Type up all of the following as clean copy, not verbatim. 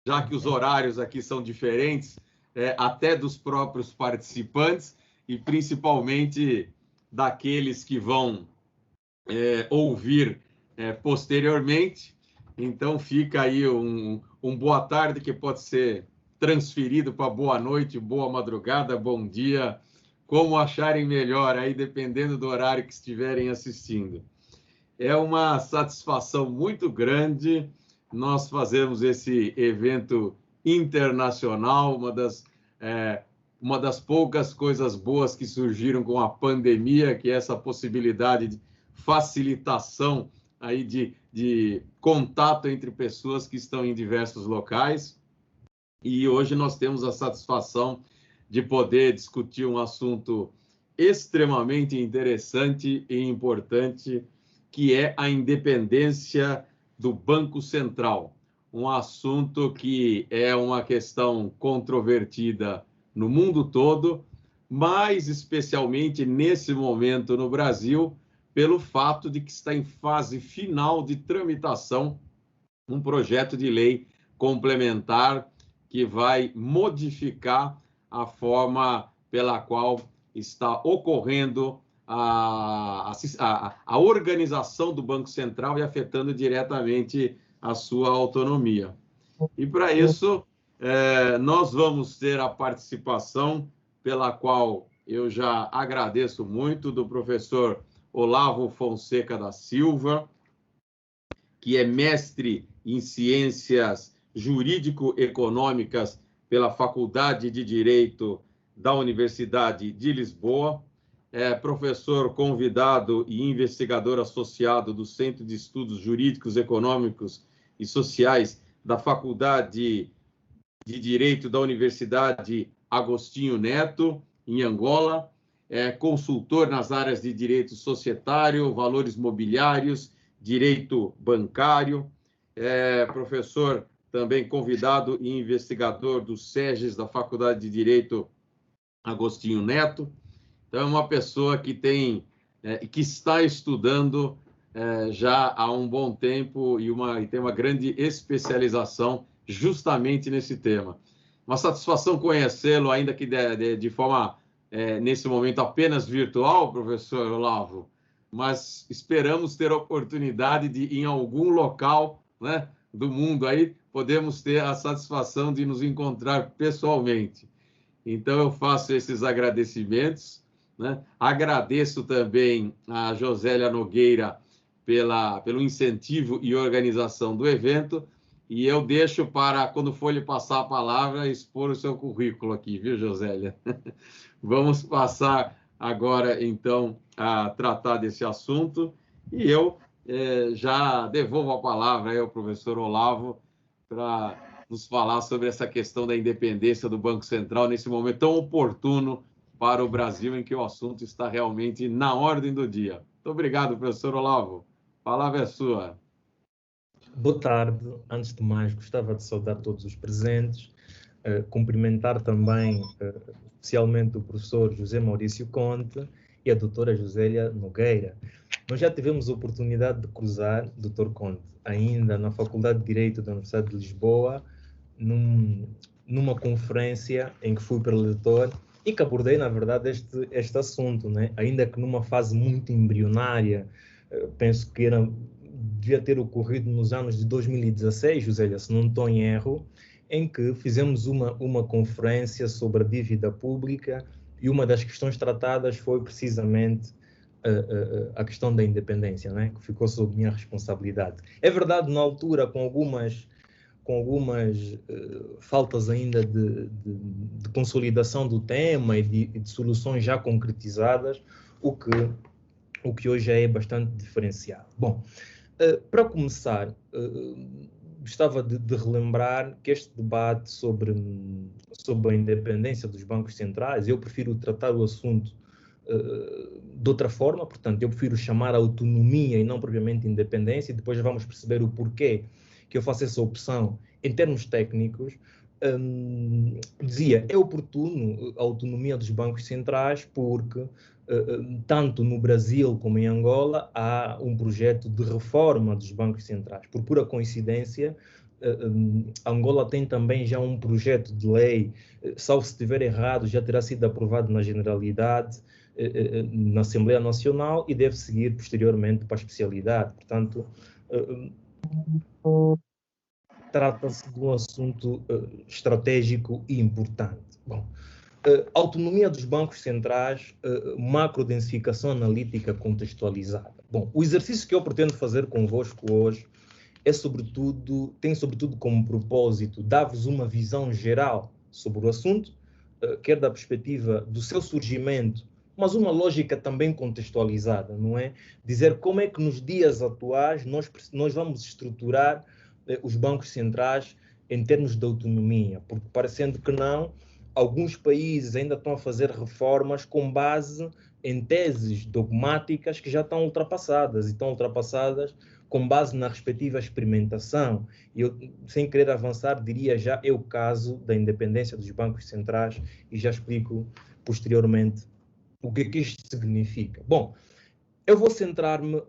já que os horários aqui são diferentes, até dos próprios participantes e principalmente daqueles que vão ouvir posteriormente. Então, fica aí um boa tarde que pode ser transferido para boa noite, boa madrugada, bom dia, como acharem melhor, aí dependendo do horário que estiverem assistindo. É uma satisfação muito grande nós fazermos esse evento internacional, uma das poucas coisas boas que surgiram com a pandemia, que é essa possibilidade de facilitação aí de contato entre pessoas que estão em diversos locais. E hoje nós temos a satisfação de poder discutir um assunto extremamente interessante e importante, que é a independência do Banco Central. Um assunto que é uma questão controvertida no mundo todo, mas especialmente nesse momento no Brasil, pelo fato de que está em fase final de tramitação um projeto de lei complementar que vai modificar a forma pela qual está ocorrendo a organização do Banco Central e afetando diretamente a sua autonomia. E para isso, nós vamos ter a participação, pela qual eu já agradeço muito, do professor Olavo Fonseca da Silva, que é mestre em Ciências Jurídico-Econômicas pela Faculdade de Direito da Universidade de Lisboa, é professor convidado e investigador associado do Centro de Estudos Jurídicos, Econômicos e Sociais da Faculdade de Direito da Universidade Agostinho Neto, em Angola, é consultor nas áreas de direito societário, valores mobiliários, direito bancário, professor também convidado e investigador do SEGES da Faculdade de Direito Agostinho Neto. Então, é uma pessoa que que está estudando já há um bom tempo e tem uma grande especialização justamente nesse tema. Uma satisfação conhecê-lo, ainda que de forma, nesse momento, apenas virtual, professor Olavo, mas esperamos ter a oportunidade de, em algum local, né, do mundo, aí, podemos ter a satisfação de nos encontrar pessoalmente. Então, eu faço esses agradecimentos, né? Agradeço também a Josélia Nogueira pelo incentivo e organização do evento, e eu deixo para, quando for lhe passar a palavra, expor o seu currículo aqui, viu, Josélia? Vamos passar agora, então, a tratar desse assunto, e eu já devolvo a palavra ao professor Olavo para nos falar sobre essa questão da independência do Banco Central nesse momento tão oportuno para o Brasil, em que o assunto está realmente na ordem do dia. Muito obrigado, professor Olavo. A palavra é sua. Boa tarde. Antes de mais, gostava de saudar todos os presentes, cumprimentar também especialmente o professor José Maurício Conte e a doutora Josélia Nogueira. Nós já tivemos a oportunidade de cruzar, doutor Conte, ainda na Faculdade de Direito da Universidade de Lisboa, numa conferência em que fui preletor e que abordei, na verdade, este assunto, né? Ainda que numa fase muito embrionária, penso que devia ter ocorrido nos anos de 2016, Josélia, se não estou em erro, em que fizemos uma conferência sobre a dívida pública e uma das questões tratadas foi precisamente a questão da independência, né? Que ficou sob minha responsabilidade. É verdade, na altura, com algumas faltas ainda de consolidação do tema e de soluções já concretizadas, o que hoje já é bastante diferenciado. Bom, para começar, gostava de relembrar que este debate sobre a independência dos bancos centrais, eu prefiro tratar o assunto de outra forma, portanto, eu prefiro chamar a autonomia e não propriamente independência, e depois vamos perceber o porquê que eu faço essa opção em termos técnicos. Dizia, é oportuno a autonomia dos bancos centrais porque tanto no Brasil como em Angola há um projeto de reforma dos bancos centrais. Por pura coincidência, Angola tem também já um projeto de lei, salvo se estiver errado, já terá sido aprovado na Generalidade, na Assembleia Nacional e deve seguir posteriormente para a especialidade. Portanto, trata-se de um assunto estratégico e importante. Bom, autonomia dos bancos centrais, macrodensificação analítica contextualizada. Bom, o exercício que eu pretendo fazer convosco hoje tem sobretudo como propósito dar-vos uma visão geral sobre o assunto, quer da perspectiva do seu surgimento, mas uma lógica também contextualizada, não é? Dizer como é que nos dias atuais nós vamos estruturar os bancos centrais em termos de autonomia, porque parecendo que não, alguns países ainda estão a fazer reformas com base em teses dogmáticas que já estão ultrapassadas, e estão ultrapassadas com base na respectiva experimentação. E eu, sem querer avançar, diria já é o caso da independência dos bancos centrais, e já explico posteriormente o que é que isto significa. Bom, eu vou centrar-me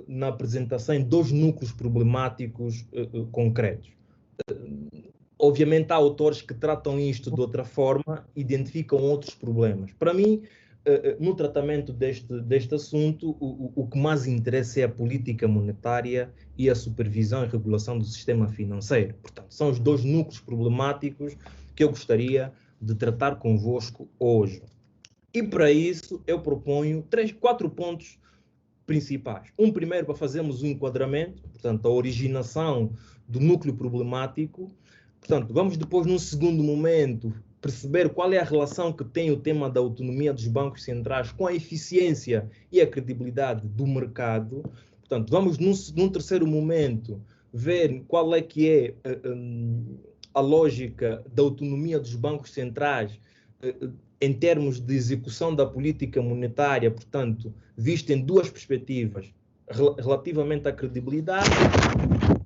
na apresentação em dois núcleos problemáticos concretos. Obviamente há autores que tratam isto de outra forma, identificam outros problemas. Para mim, no tratamento deste assunto, o que mais interessa é a política monetária e a supervisão e regulação do sistema financeiro. Portanto, são os dois núcleos problemáticos que eu gostaria de tratar convosco hoje. E para isso eu proponho 4 pontos principais. Um primeiro para fazermos um enquadramento, portanto, a originação do núcleo problemático. Portanto, vamos depois, num segundo momento, perceber qual é a relação que tem o tema da autonomia dos bancos centrais com a eficiência e a credibilidade do mercado. Portanto, vamos, num terceiro momento, ver qual é que é a lógica da autonomia dos bancos centrais em termos de execução da política monetária, portanto, visto em duas perspectivas, relativamente à credibilidade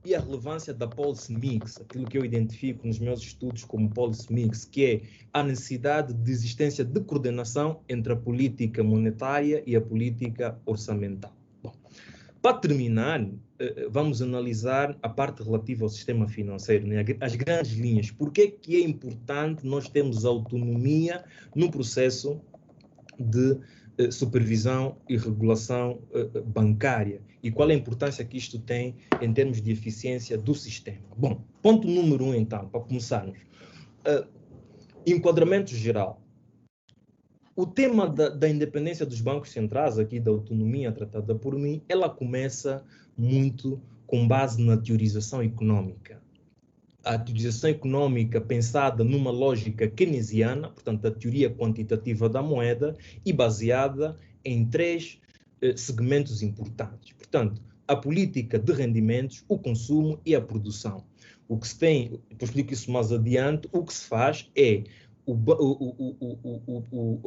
e a relevância da policy mix, aquilo que eu identifico nos meus estudos como policy mix, que é a necessidade de existência de coordenação entre a política monetária e a política orçamental. Bom, para terminar, vamos analisar a parte relativa ao sistema financeiro, né? As grandes linhas. Por que é importante nós termos autonomia no processo de supervisão e regulação bancária, e qual é a importância que isto tem em termos de eficiência do sistema? Bom, ponto número 1, então, para começarmos. Enquadramento geral. O tema da independência dos bancos centrais, aqui da autonomia tratada por mim, ela começa muito com base na teorização econômica. A teorização econômica pensada numa lógica keynesiana, portanto, a teoria quantitativa da moeda, e baseada em 3 segmentos importantes. Portanto, a política de rendimentos, o consumo e a produção. O que se tem, depois explico isso mais adiante, o que se faz é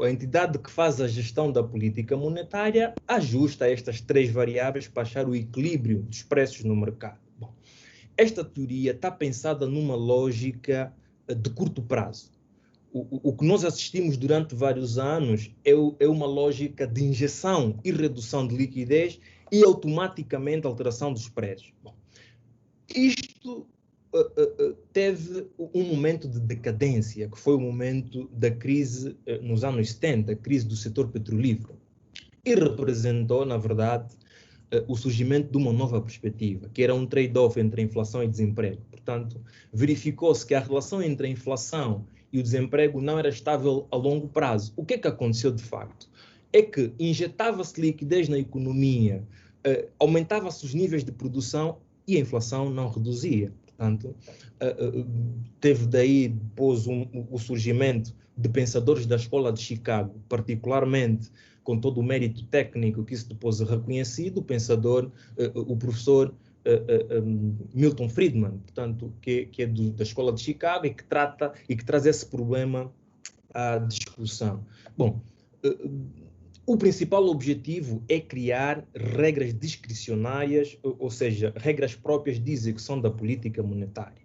a entidade que faz a gestão da política monetária ajusta estas 3 variáveis para achar o equilíbrio dos preços no mercado. Bom, esta teoria está pensada numa lógica de curto prazo. O que nós assistimos durante vários anos é uma lógica de injeção e redução de liquidez e automaticamente alteração dos preços. Bom, isto teve um momento de decadência, que foi o momento da crise nos anos 70, a crise do setor petrolífero, e representou, na verdade, o surgimento de uma nova perspectiva, que era um trade-off entre a inflação e desemprego. Portanto, verificou-se que a relação entre a inflação e o desemprego não era estável a longo prazo. O que é que aconteceu de facto? É que injetava-se liquidez na economia, aumentava-se os níveis de produção e a inflação não reduzia. Portanto, teve daí depois o surgimento de pensadores da escola de Chicago, particularmente com todo o mérito técnico que isso depois é reconhecido, o professor Milton Friedman, portanto, que é da escola de Chicago e que traz esse problema à discussão. Bom, o principal objetivo é criar regras discricionárias, ou seja, regras próprias de execução da política monetária,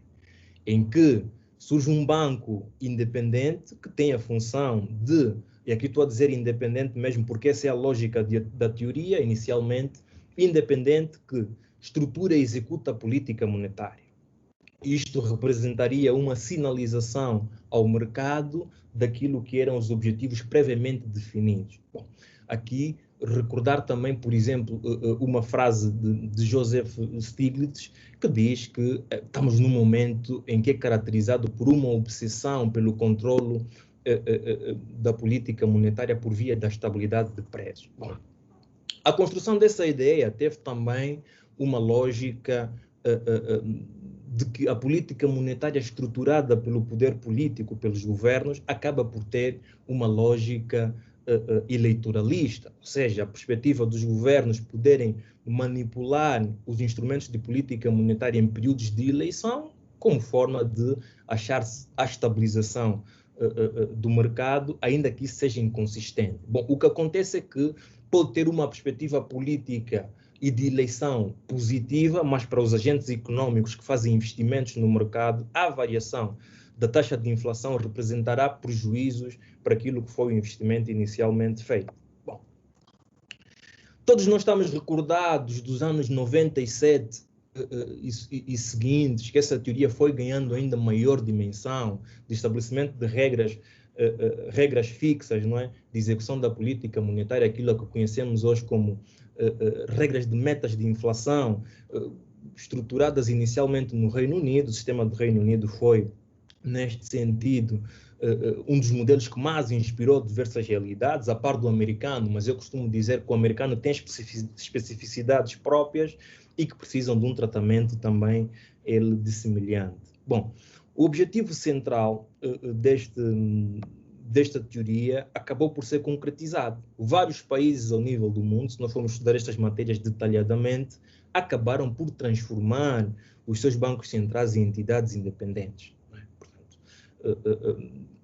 em que surge um banco independente que tem a função de, e aqui estou a dizer independente mesmo porque essa é a lógica da teoria inicialmente, independente que estrutura e executa a política monetária. isto representaria uma sinalização ao mercado daquilo que eram os objetivos previamente definidos. Bom, aqui recordar também, por exemplo, uma frase de Joseph Stiglitz, que diz que estamos num momento em que é caracterizado por uma obsessão pelo controlo da política monetária por via da estabilidade de preços. Bom, a construção dessa ideia teve também uma lógica de que a política monetária estruturada pelo poder político, pelos governos, acaba por ter uma lógica eleitoralista, ou seja, a perspectiva dos governos poderem manipular os instrumentos de política monetária em períodos de eleição como forma de achar-se a estabilização do mercado, ainda que isso seja inconsistente. Bom, o que acontece é que pode ter uma perspectiva política e de eleição positiva, mas para os agentes econômicos que fazem investimentos no mercado, a variação da taxa de inflação representará prejuízos para aquilo que foi o investimento inicialmente feito. Bom, todos nós estamos recordados dos anos 97 e seguintes, que essa teoria foi ganhando ainda maior dimensão de estabelecimento de regras fixas, não é? De execução da política monetária, aquilo que conhecemos hoje como regras de metas de inflação, estruturadas inicialmente no Reino Unido. O sistema do Reino Unido foi, neste sentido, um dos modelos que mais inspirou diversas realidades, a par do americano, mas eu costumo dizer que o americano tem especificidades próprias e que precisam de um tratamento também ele de semelhante. Bom, o objetivo central desta teoria acabou por ser concretizado. Vários países ao nível do mundo, se nós formos estudar estas matérias detalhadamente, acabaram por transformar os seus bancos centrais em entidades independentes.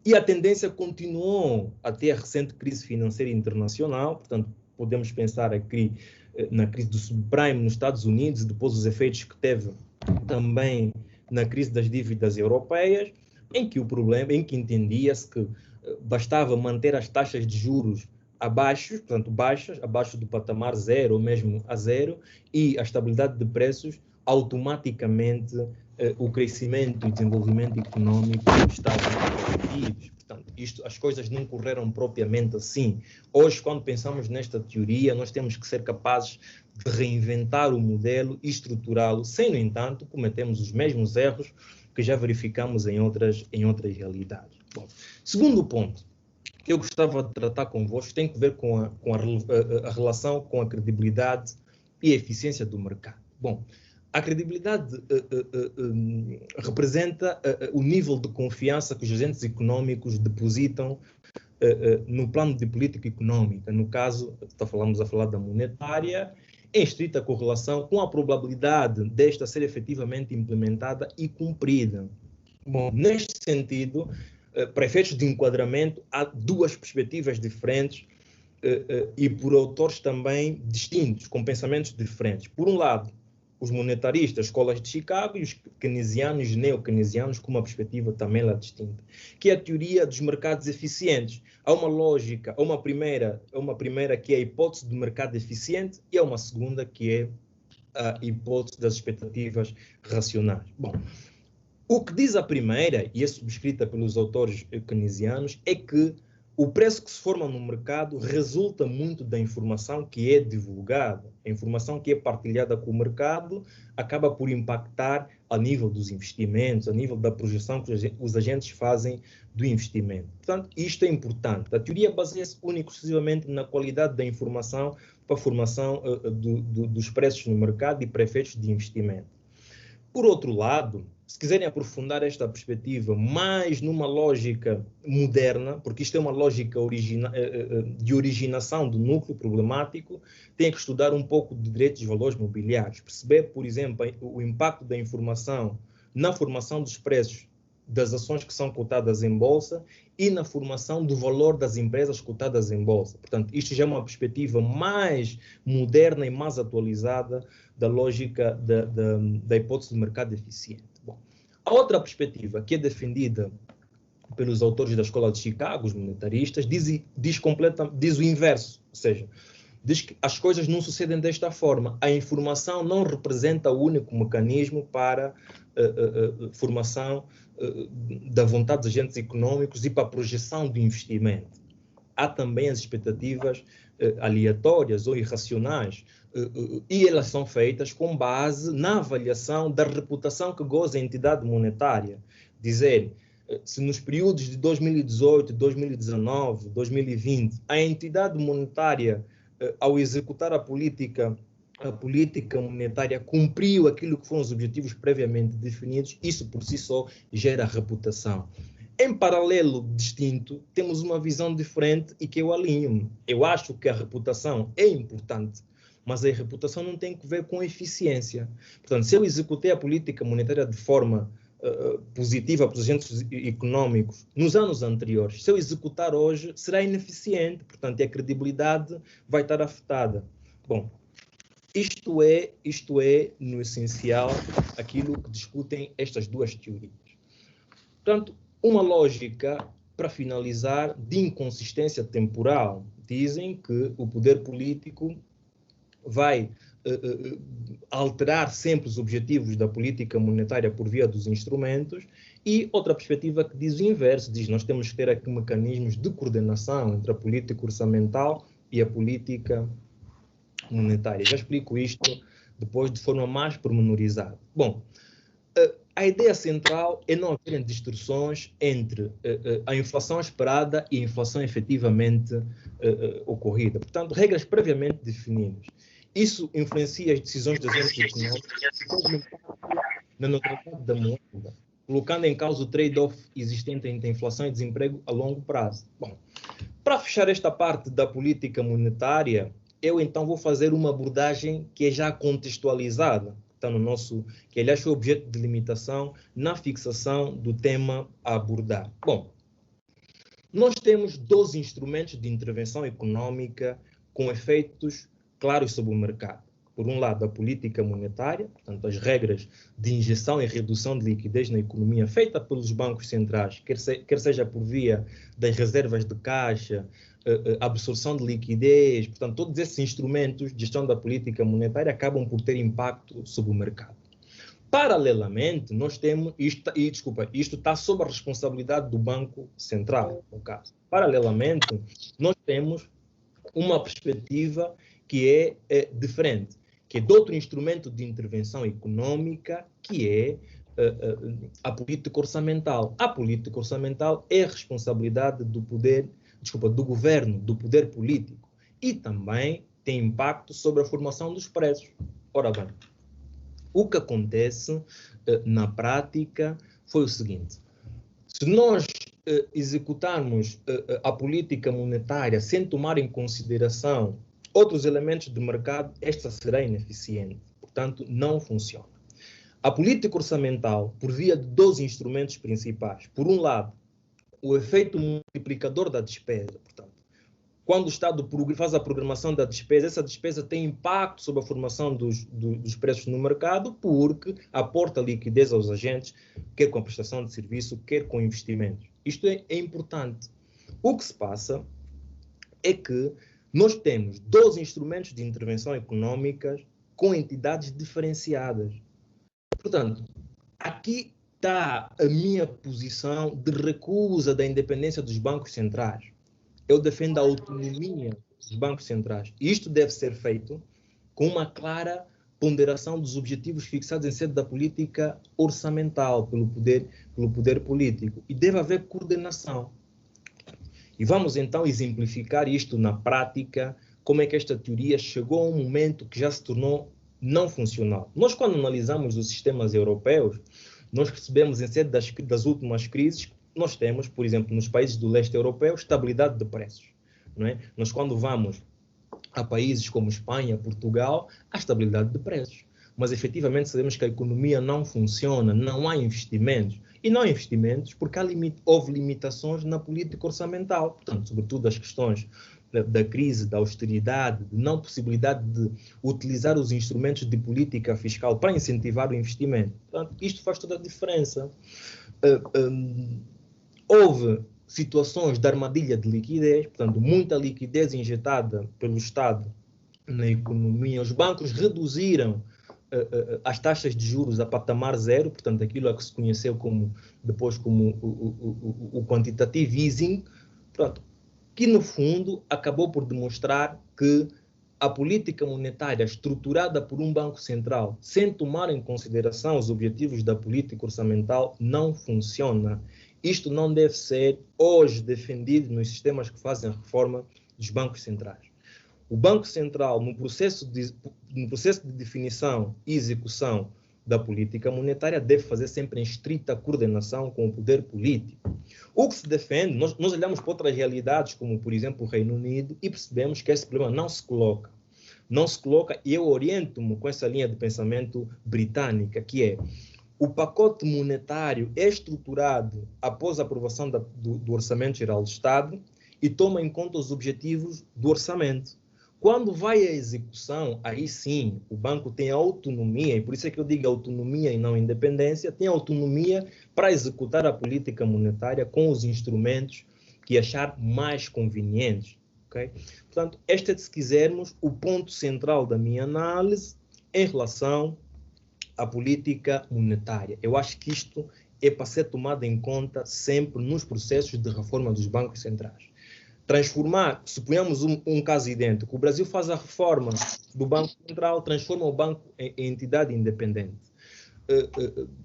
E a tendência continuou até a recente crise financeira internacional. Portanto, podemos pensar aqui na crise do subprime nos Estados Unidos, depois os efeitos que teve também na crise das dívidas europeias, em que entendia-se que bastava manter as taxas de juros abaixo, portanto baixas, abaixo do patamar zero ou mesmo a zero, e a estabilidade de preços, automaticamente o crescimento e desenvolvimento econômico estavam garantidos. Portanto, as coisas não correram propriamente assim. Hoje, quando pensamos nesta teoria, nós temos que ser capazes de reinventar o modelo e estruturá-lo, sem, no entanto, cometemos os mesmos erros que já verificamos em outras realidades. Bom, segundo ponto que eu gostava de tratar convosco tem que ver com a relação com a credibilidade e a eficiência do mercado. Bom, a credibilidade representa o nível de confiança que os agentes econômicos depositam no plano de política econômica. No caso, estamos a falar da monetária, em estrita correlação com a probabilidade desta ser efetivamente implementada e cumprida. Bom, neste sentido, para efeitos de enquadramento, há duas perspectivas diferentes e por autores também distintos, com pensamentos diferentes. Por um lado, os monetaristas, escolas de Chicago, e os keynesianos e neo-keynesianos, com uma perspectiva também lá distinta, que é a teoria dos mercados eficientes. Há uma lógica, há uma primeira que é a hipótese do mercado eficiente e há uma segunda que é a hipótese das expectativas racionais. Bom, o que diz a primeira, e é subscrita pelos autores keynesianos, é que o preço que se forma no mercado resulta muito da informação que é divulgada. A informação que é partilhada com o mercado acaba por impactar a nível dos investimentos, a nível da projeção que os agentes fazem do investimento. Portanto, isto é importante. A teoria baseia-se única e exclusivamente na qualidade da informação para a formação dos preços no mercado e para efeitos de investimento. Por outro lado, se quiserem aprofundar esta perspectiva mais numa lógica moderna, porque isto é uma lógica de originação do núcleo problemático, tem que estudar um pouco de direitos de valores mobiliários, perceber, por exemplo, o impacto da informação na formação dos preços das ações que são cotadas em bolsa e na formação do valor das empresas cotadas em bolsa. Portanto, isto já é uma perspectiva mais moderna e mais atualizada da lógica da hipótese do mercado eficiente. Bom, a outra perspectiva que é defendida pelos autores da Escola de Chicago, os monetaristas, diz o inverso, ou seja, diz que as coisas não sucedem desta forma. A informação não representa o único mecanismo para formação da vontade dos agentes econômicos e para a projeção do investimento. Há também as expectativas aleatórias ou irracionais, e elas são feitas com base na avaliação da reputação que goza a entidade monetária. Dizer, se nos períodos de 2018, 2019, 2020, a entidade monetária, ao executar a política monetária, cumpriu aquilo que foram os objetivos previamente definidos, isso por si só gera reputação. Em paralelo, distinto, temos uma visão diferente e que eu alinho. Eu acho que a reputação é importante, mas a reputação não tem que ver com eficiência. Portanto, se eu executei a política monetária de forma positiva para os agentes econômicos nos anos anteriores, se eu executar hoje, será ineficiente, portanto, a credibilidade vai estar afetada. Bom, isto é, no essencial, aquilo que discutem estas duas teorias. Portanto, uma lógica, para finalizar, de inconsistência temporal. Dizem que o poder político vai alterar sempre os objetivos da política monetária por via dos instrumentos, e outra perspectiva que diz o inverso, diz nós temos que ter aqui mecanismos de coordenação entre a política orçamental e a política monetária. Já explico isto depois de forma mais pormenorizada. Bom, a ideia central é não haver distorções entre a inflação esperada e a inflação efetivamente ocorrida. Portanto, regras previamente definidas. Isso influencia as decisões dos agentes econômicos na neutralidade da moeda, colocando em causa o trade-off existente entre inflação e desemprego a longo prazo. Bom, para fechar esta parte da política monetária, eu então vou fazer uma abordagem que é já contextualizada, está no nosso, que aliás foi objeto de limitação na fixação do tema a abordar. Bom, nós temos 12 instrumentos de intervenção econômica com efeitos claros sobre o mercado. Por um lado, a política monetária, portanto, as regras de injeção e redução de liquidez na economia feita pelos bancos centrais, quer seja por via das reservas de caixa, absorção de liquidez, portanto, todos esses instrumentos de gestão da política monetária acabam por ter impacto sobre o mercado. Paralelamente, nós temos, isto está sob a responsabilidade do Banco Central, no caso. Paralelamente, nós temos uma perspectiva que é diferente, que é de outro instrumento de intervenção econômica, que é a política orçamental. A política orçamental é a responsabilidade do governo, do poder político, e também tem impacto sobre a formação dos preços. Ora bem, o que acontece na prática foi o seguinte: se nós executarmos a política monetária sem tomar em consideração outros elementos do mercado, esta será ineficiente, portanto, não funciona. A política orçamental, por via de 12 instrumentos principais, por um lado, o efeito multiplicador da despesa, portanto, quando o Estado faz a programação da despesa, essa despesa tem impacto sobre a formação dos preços no mercado, porque aporta liquidez aos agentes, quer com a prestação de serviço, quer com investimentos. Isto é importante. O que se passa é que nós temos 12 instrumentos de intervenção econômica com entidades diferenciadas. Portanto, aqui está a minha posição de recusa da independência dos bancos centrais. Eu defendo a autonomia dos bancos centrais. E isto deve ser feito com uma clara ponderação dos objetivos fixados em sede da política orçamental pelo poder político. E deve haver coordenação. E vamos então exemplificar isto na prática, como é que esta teoria chegou a um momento que já se tornou não funcional. Nós, quando analisamos os sistemas europeus, nós percebemos em sede das últimas crises, nós temos, por exemplo, nos países do leste europeu, estabilidade de preços. Não é? Nós, quando vamos a países como Espanha, Portugal, há estabilidade de preços. Mas, efetivamente, sabemos que a economia não funciona, não há investimentos. E não há investimentos porque houve limitações na política orçamental. Portanto, sobretudo as questões da crise, da austeridade, de não possibilidade de utilizar os instrumentos de política fiscal para incentivar o investimento. Portanto, isto faz toda a diferença. Houve situações de armadilha de liquidez, portanto, muita liquidez injetada pelo Estado na economia. Os bancos reduziram as taxas de juros a patamar zero, portanto, aquilo a que se conheceu depois como o quantitative easing, portanto, que no fundo acabou por demonstrar que a política monetária estruturada por um Banco Central, sem tomar em consideração os objetivos da política orçamental, não funciona. Isto não deve ser hoje defendido nos sistemas que fazem a reforma dos bancos centrais. O Banco Central, no processo de definição e execução da política monetária, deve fazer sempre em estrita coordenação com o poder político. O que se defende, nós olhamos para outras realidades, como, por exemplo, o Reino Unido, e percebemos que esse problema não se coloca. Não se coloca, e eu oriento-me com essa linha de pensamento britânica, que é: o pacote monetário é estruturado após a aprovação do Orçamento Geral do Estado e toma em conta os objetivos do orçamento. Quando vai à execução, aí sim, o banco tem autonomia, e por isso é que eu digo autonomia e não independência, tem autonomia para executar a política monetária com os instrumentos que achar mais convenientes. Okay? Portanto, este é, se quisermos, o ponto central da minha análise em relação à política monetária. Eu acho que isto é para ser tomado em conta sempre nos processos de reforma dos bancos centrais. Transformar, suponhamos um caso idêntico, o Brasil faz a reforma do Banco Central, transforma o banco em entidade independente,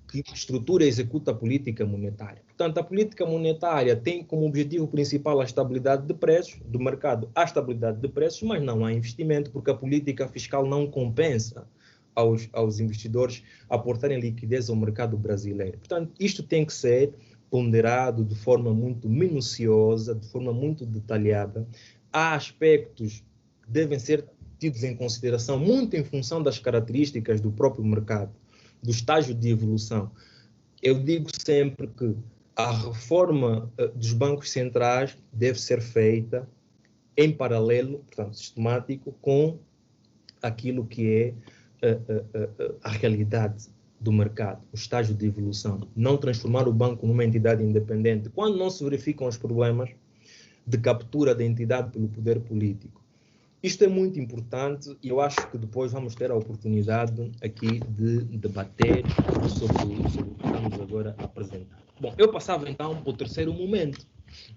que estrutura e executa a política monetária. Portanto, a política monetária tem como objetivo principal a estabilidade de preços, do mercado há estabilidade de preços, mas não há investimento, porque a política fiscal não compensa aos investidores aportarem liquidez ao mercado brasileiro. Portanto, isto tem que ser ponderado de forma muito minuciosa, de forma muito detalhada. Há aspectos que devem ser tidos em consideração muito em função das características do próprio mercado, do estágio de evolução. Eu digo sempre que a reforma dos bancos centrais deve ser feita em paralelo, portanto, sistemático, com aquilo que é a realidade do mercado, o estágio de evolução. Não transformar o banco numa entidade independente quando não se verificam os problemas de captura da entidade pelo poder político. Isto é muito importante e eu acho que depois vamos ter a oportunidade aqui de debater sobre o que estamos agora a apresentar. Bom, eu passava então para o terceiro momento.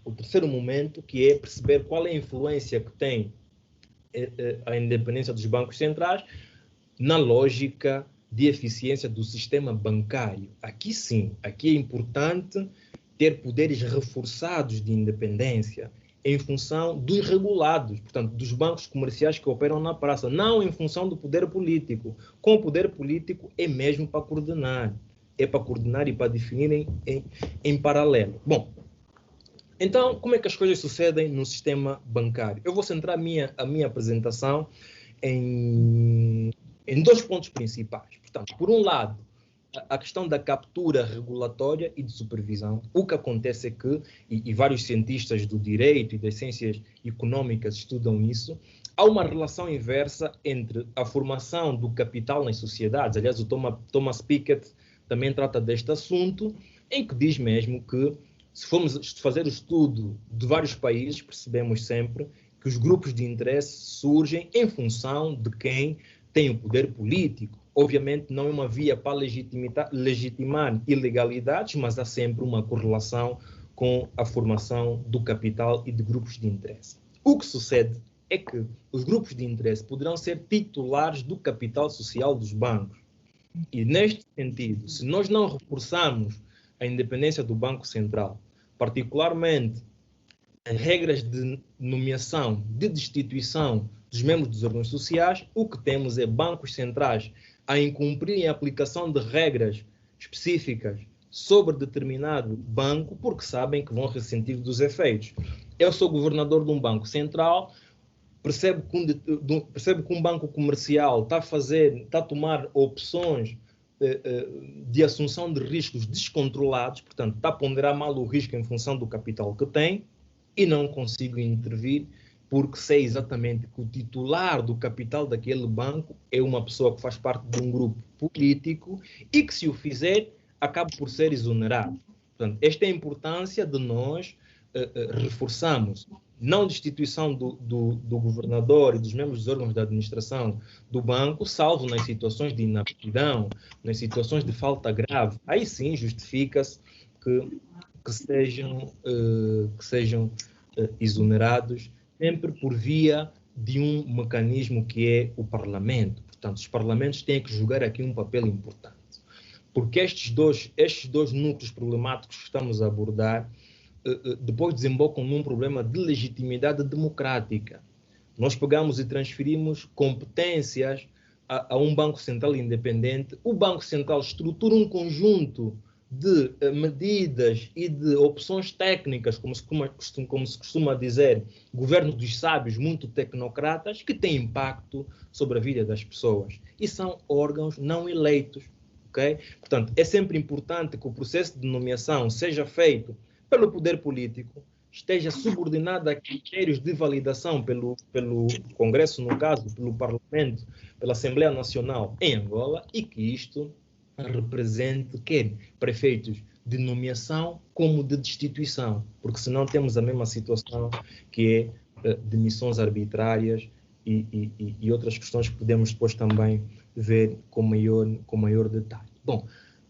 O terceiro momento, que é perceber qual é a influência que tem a independência dos bancos centrais na lógica de eficiência do sistema bancário. Aqui sim, aqui é importante ter poderes reforçados de independência em função dos regulados, portanto, dos bancos comerciais que operam na praça, não em função do poder político. Com o poder político é mesmo para coordenar, e para definir em paralelo. Bom, então, como é que as coisas sucedem no sistema bancário? Eu vou centrar a minha apresentação em dois pontos principais. Portanto, por um lado, a questão da captura regulatória e de supervisão. O que acontece é que, e vários cientistas do direito e das ciências econômicas estudam isso, há uma relação inversa entre a formação do capital nas sociedades. Aliás, o Thomas Piketty também trata deste assunto, em que diz mesmo que, se formos fazer o estudo de vários países, percebemos sempre que os grupos de interesse surgem em função de quem tem o poder político. Obviamente, não é uma via para legitimar ilegalidades, mas há sempre uma correlação com a formação do capital e de grupos de interesse. O que sucede é que os grupos de interesse poderão ser titulares do capital social dos bancos. E, neste sentido, se nós não reforçarmos a independência do Banco Central, particularmente as regras de nomeação, de destituição dos membros dos órgãos sociais, o que temos é bancos centrais a incumprirem a aplicação de regras específicas sobre determinado banco, porque sabem que vão ressentir dos efeitos. Eu sou governador de um banco central, percebo que um banco comercial está a tomar opções de assunção de riscos descontrolados, portanto, está a ponderar mal o risco em função do capital que tem, e não consigo intervir, porque sei exatamente que o titular do capital daquele banco é uma pessoa que faz parte de um grupo político e que, se o fizer, acaba por ser exonerado. Portanto, esta é a importância de nós reforçarmos não destituição do governador e dos membros dos órgãos de administração do banco, salvo nas situações de inaptidão, nas situações de falta grave. Aí sim justifica-se que sejam exonerados, sempre por via de um mecanismo que é o Parlamento. Portanto, os Parlamentos têm que jogar aqui um papel importante. Porque estes dois núcleos problemáticos que estamos a abordar depois desembocam num problema de legitimidade democrática. Nós pegamos e transferimos competências a um Banco Central independente. O Banco Central estrutura um conjunto de medidas e de opções técnicas, como se costuma dizer, governo dos sábios, muito tecnocratas, que têm impacto sobre a vida das pessoas. E são órgãos não eleitos. Okay? Portanto, é sempre importante que o processo de nomeação seja feito pelo poder político, esteja subordinado a critérios de validação pelo Congresso, no caso, pelo Parlamento, pela Assembleia Nacional em Angola, e que isto represente quer prefeitos de nomeação como de destituição, porque senão temos a mesma situação que é demissões arbitrárias e outras questões que podemos depois também ver com maior detalhe. Bom,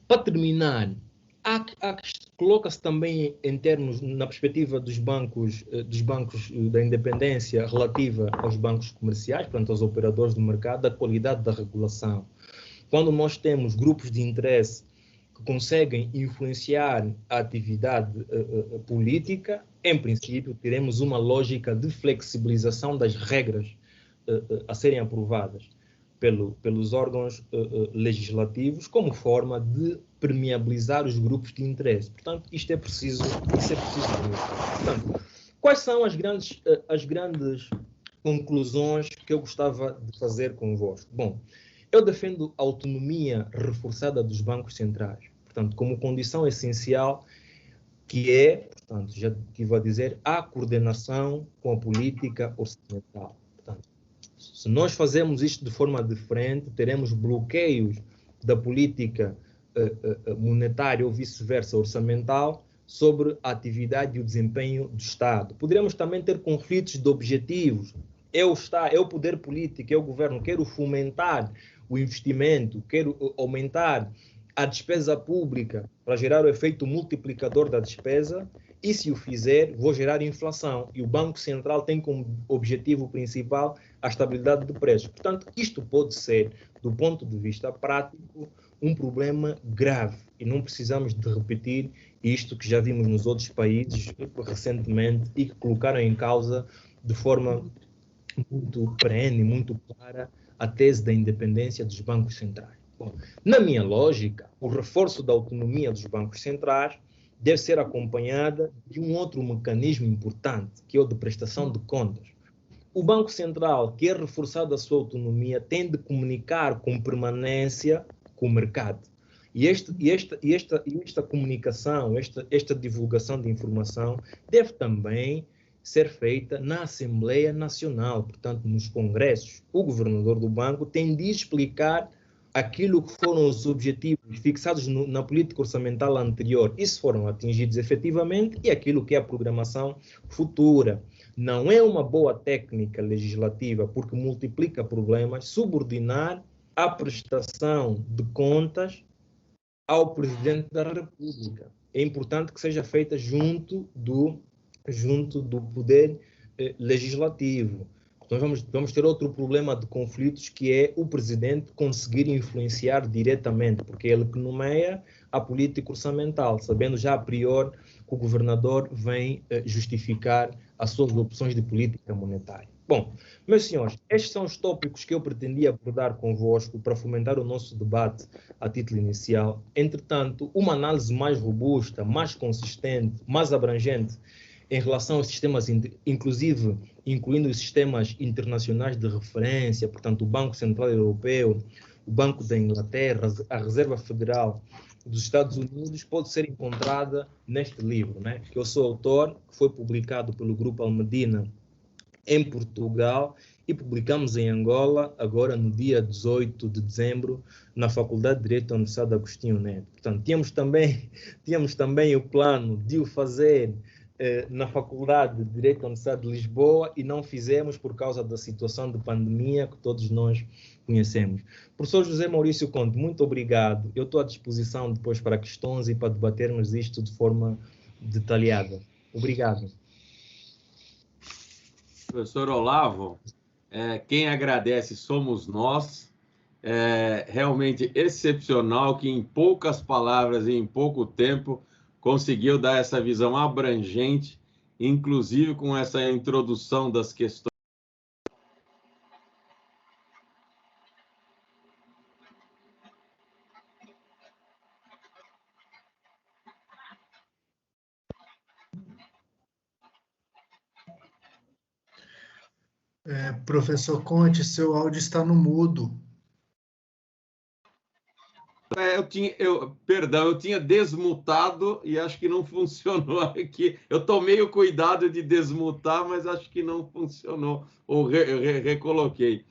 para terminar, coloca-se também em termos, na perspectiva dos bancos da independência relativa aos bancos comerciais, portanto aos operadores do mercado, a qualidade da regulação. Quando nós temos grupos de interesse que conseguem influenciar a atividade política, em princípio teremos uma lógica de flexibilização das regras a serem aprovadas pelos órgãos legislativos como forma de permeabilizar os grupos de interesse. Portanto, isso é preciso Portanto, quais são as grandes conclusões que eu gostava de fazer convosco? Bom, eu defendo a autonomia reforçada dos bancos centrais, portanto, como condição essencial que é, portanto, já estive a dizer, a coordenação com a política orçamental. Portanto, se nós fazemos isto de forma diferente, teremos bloqueios da política monetária ou vice-versa orçamental sobre a atividade e o desempenho do Estado. Poderemos também ter conflitos de objetivos. É o poder político, é o governo, quero fomentar o investimento, quero aumentar a despesa pública para gerar o efeito multiplicador da despesa, e se o fizer, vou gerar inflação. E o Banco Central tem como objetivo principal a estabilidade de preços. Portanto, isto pode ser, do ponto de vista prático, um problema grave. E não precisamos de repetir isto que já vimos nos outros países recentemente e que colocaram em causa de forma muito perene, muito clara, a tese da independência dos bancos centrais. Bom, na minha lógica, o reforço da autonomia dos bancos centrais deve ser acompanhada de um outro mecanismo importante, que é o de prestação de contas. O Banco Central, que é reforçado a sua autonomia, tem de comunicar com permanência com o mercado. E esta comunicação, esta divulgação de informação deve também ser feita na Assembleia Nacional, portanto, nos congressos. O governador do banco tem de explicar aquilo que foram os objetivos fixados na política orçamental anterior e se foram atingidos efetivamente, e aquilo que é a programação futura. Não é uma boa técnica legislativa, porque multiplica problemas, subordinar a prestação de contas ao Presidente da República. É importante que seja feita junto do poder legislativo. Então vamos ter outro problema de conflitos, que é o Presidente conseguir influenciar diretamente, porque é ele que nomeia a política orçamental, sabendo já a priori que o governador vem justificar as suas opções de política monetária. Bom, meus senhores, estes são os tópicos que eu pretendia abordar convosco para fomentar o nosso debate a título inicial. Entretanto, uma análise mais robusta, mais consistente, mais abrangente em relação aos sistemas, inclusive incluindo os sistemas internacionais de referência, portanto, o Banco Central Europeu, o Banco da Inglaterra, a Reserva Federal dos Estados Unidos, pode ser encontrada neste livro, né, que eu sou autor, que foi publicado pelo Grupo Almedina em Portugal e publicamos em Angola, agora no dia 18 de dezembro, na Faculdade de Direito da Universidade de Agostinho Neto. Portanto, tínhamos também o plano de o fazer na Faculdade de Direito da Universidade de Lisboa e não fizemos por causa da situação de pandemia que todos nós conhecemos. Professor José Maurício Conte, muito obrigado. Eu estou à disposição depois para questões e para debatermos isto de forma detalhada. Obrigado. Professor Olavo, quem agradece somos nós. É realmente excepcional que em poucas palavras e em pouco tempo conseguiu dar essa visão abrangente, inclusive com essa introdução das questões. Professor Conte, seu áudio está no mudo. Eu tinha desmutado e acho que não funcionou aqui. Eu tomei o cuidado de desmutar, mas acho que não funcionou, ou recoloquei.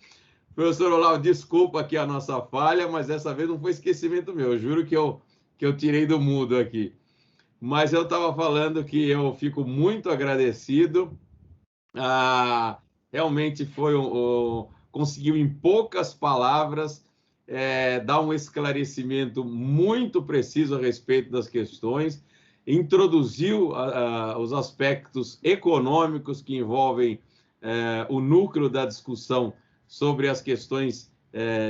Professor Olavo, desculpa aqui a nossa falha, mas dessa vez não foi esquecimento meu. Eu juro que eu tirei do mudo aqui. Mas eu estava falando que eu fico muito agradecido. Realmente conseguiu em poucas palavras dar um esclarecimento muito preciso a respeito das questões, introduziu os aspectos econômicos que envolvem o núcleo da discussão sobre as questões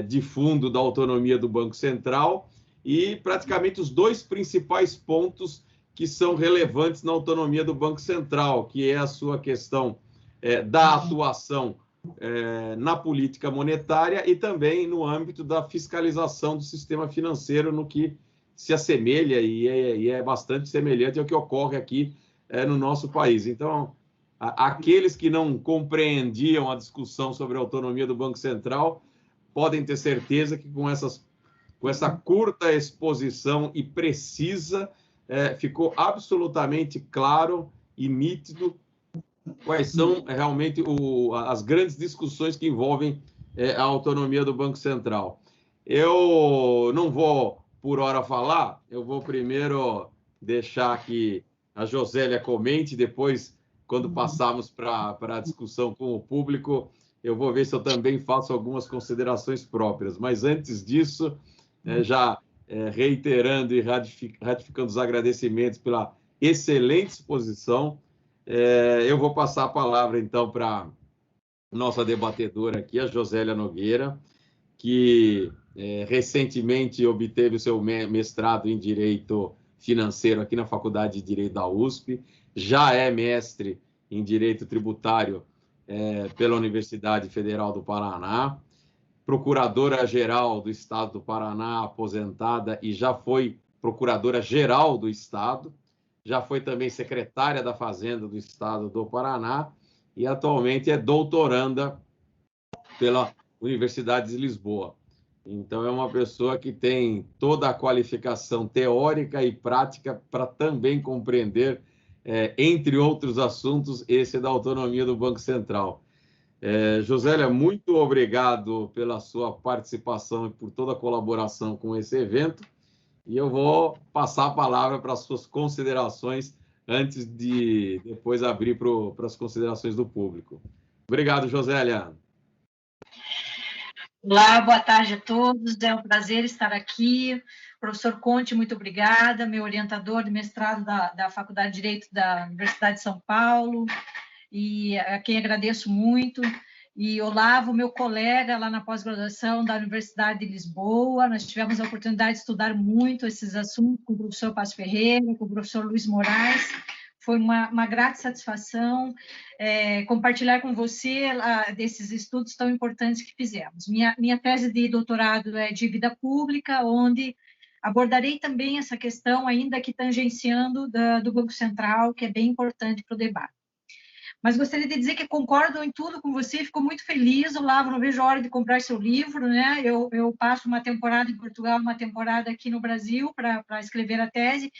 de fundo da autonomia do Banco Central e praticamente os dois principais pontos que são relevantes na autonomia do Banco Central, que é a sua questão da atuação na política monetária e também no âmbito da fiscalização do sistema financeiro, no que se assemelha e é bastante semelhante ao que ocorre aqui no nosso país. Então, aqueles que não compreendiam a discussão sobre a autonomia do Banco Central podem ter certeza que com essa curta exposição e precisa, ficou absolutamente claro e nítido quais são realmente as grandes discussões que envolvem a autonomia do Banco Central. Eu não vou, por hora, falar, eu vou primeiro deixar que a Josélia comente, depois, quando passarmos para a discussão com o público, eu vou ver se eu também faço algumas considerações próprias. Mas antes disso, já reiterando e ratificando os agradecimentos pela excelente exposição, eu vou passar a palavra, então, para a nossa debatedora aqui, a Josélia Nogueira, que recentemente obteve o seu mestrado em Direito Financeiro aqui na Faculdade de Direito da USP, já é mestre em Direito Tributário pela Universidade Federal do Paraná, procuradora-geral do Estado do Paraná, aposentada, e já foi procuradora-geral do Estado, já foi também secretária da Fazenda do Estado do Paraná e atualmente é doutoranda pela Universidade de Lisboa. Então, é uma pessoa que tem toda a qualificação teórica e prática para também compreender, entre outros assuntos, esse da autonomia do Banco Central. Josélia, muito obrigado pela sua participação e por toda a colaboração com esse evento. E eu vou passar a palavra para as suas considerações antes de depois abrir para as considerações do público. Obrigado, Josélia. Olá, boa tarde a todos. É um prazer estar aqui. Professor Conte, muito obrigada. Meu orientador de mestrado da Faculdade de Direito da Universidade de São Paulo, e a quem agradeço muito. E Olavo, meu colega lá na pós-graduação da Universidade de Lisboa, nós tivemos a oportunidade de estudar muito esses assuntos com o professor Paz Ferreira, com o professor Luiz Moraes. Foi uma grata satisfação compartilhar com você desses estudos tão importantes que fizemos. Minha tese de doutorado é de vida pública, onde abordarei também essa questão, ainda que tangenciando, do Banco Central, que é bem importante para o debate. Mas gostaria de dizer que concordo em tudo com você, fico muito feliz, Olavo, não vejo a hora de comprar seu livro, né? Eu passo uma temporada em Portugal, uma temporada aqui no Brasil para escrever a tese,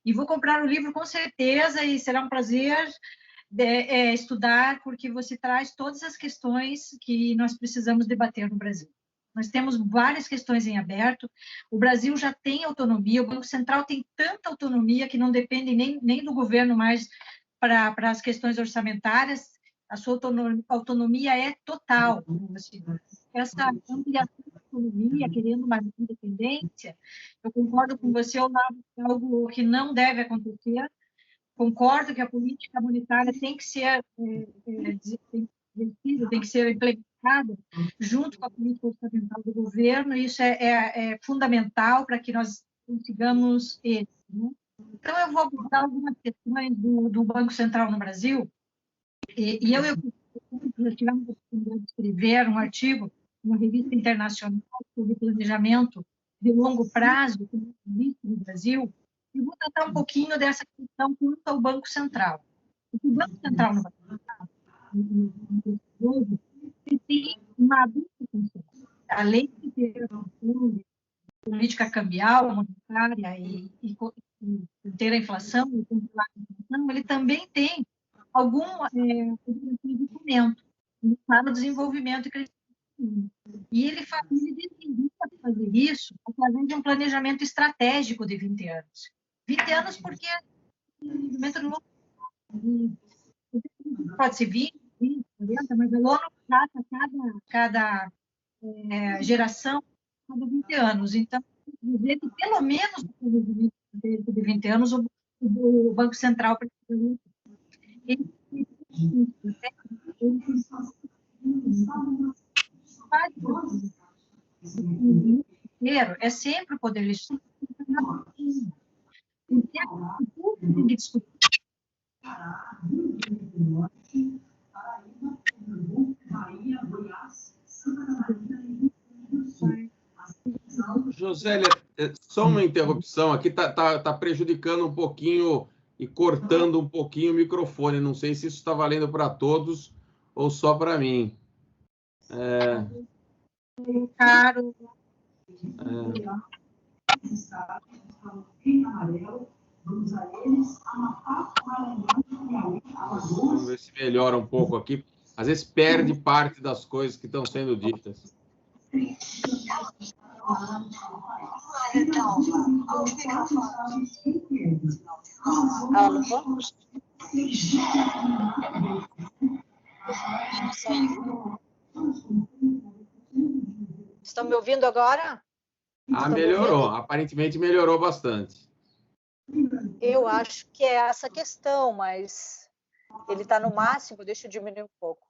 e vou comprar o livro com certeza, e será um prazer estudar, porque você traz todas as questões que nós precisamos debater no Brasil. Nós temos várias questões em aberto, o Brasil já tem autonomia, o Banco Central tem tanta autonomia que não depende nem do governo mais para as questões orçamentárias, a sua autonomia é total. Essa ampliação da autonomia, querendo uma independência, eu concordo com você, Olavo, que é algo que não deve acontecer. Concordo que a política monetária tem que ser tem que ser implementada junto com a política orçamental do governo, e isso é fundamental para que nós consigamos isso, né? Então, eu vou abordar algumas questões do Banco Central no Brasil, e nós tivemos a oportunidade de escrever um artigo numa revista internacional sobre planejamento de longo prazo que existe no Brasil, e vou tratar um pouquinho dessa questão quanto ao Banco Central. O Banco Central no Brasil tem uma dupla função. Além de ter a função de política cambial, monetária e ter a inflação, e controlar a inflação, ele também tem algum de fomento para o desenvolvimento e crescimento. E ele decide fazer isso através de um planejamento estratégico de 20 anos. 20 anos porque o desenvolvimento no longo pode ser 20, 40, mas o longo trata cada geração cada 20 anos. Então, dizer que pelo menos no desenvolvimento de 20 anos o Banco Central precisa é sempre o poder legislativo. Tem que discutir. Josélia, só uma interrupção aqui, tá prejudicando um pouquinho e cortando um pouquinho o microfone. Não sei se isso está valendo para todos ou só para mim. Caro. Vamos ver se melhora um pouco aqui. Às vezes perde parte das coisas que estão sendo ditas. Estão me ouvindo agora? Melhorou. Aparentemente melhorou bastante. Eu acho que é essa questão, mas ele está no máximo. Deixa eu diminuir um pouco.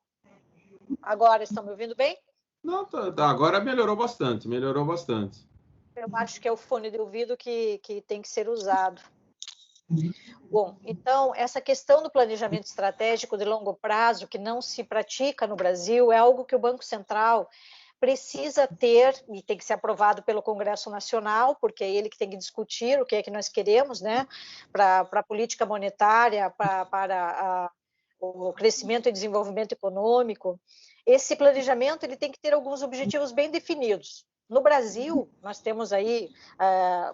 Agora, estão me ouvindo bem? Não, agora melhorou bastante, Eu acho que é o fone de ouvido que tem que ser usado. Bom, então, essa questão do planejamento estratégico de longo prazo, que não se pratica no Brasil, é algo que o Banco Central precisa ter, e tem que ser aprovado pelo Congresso Nacional, porque é ele que tem que discutir o que é que nós queremos, né, para a política monetária, para o crescimento e desenvolvimento econômico. Esse planejamento ele tem que ter alguns objetivos bem definidos. No Brasil, nós temos aí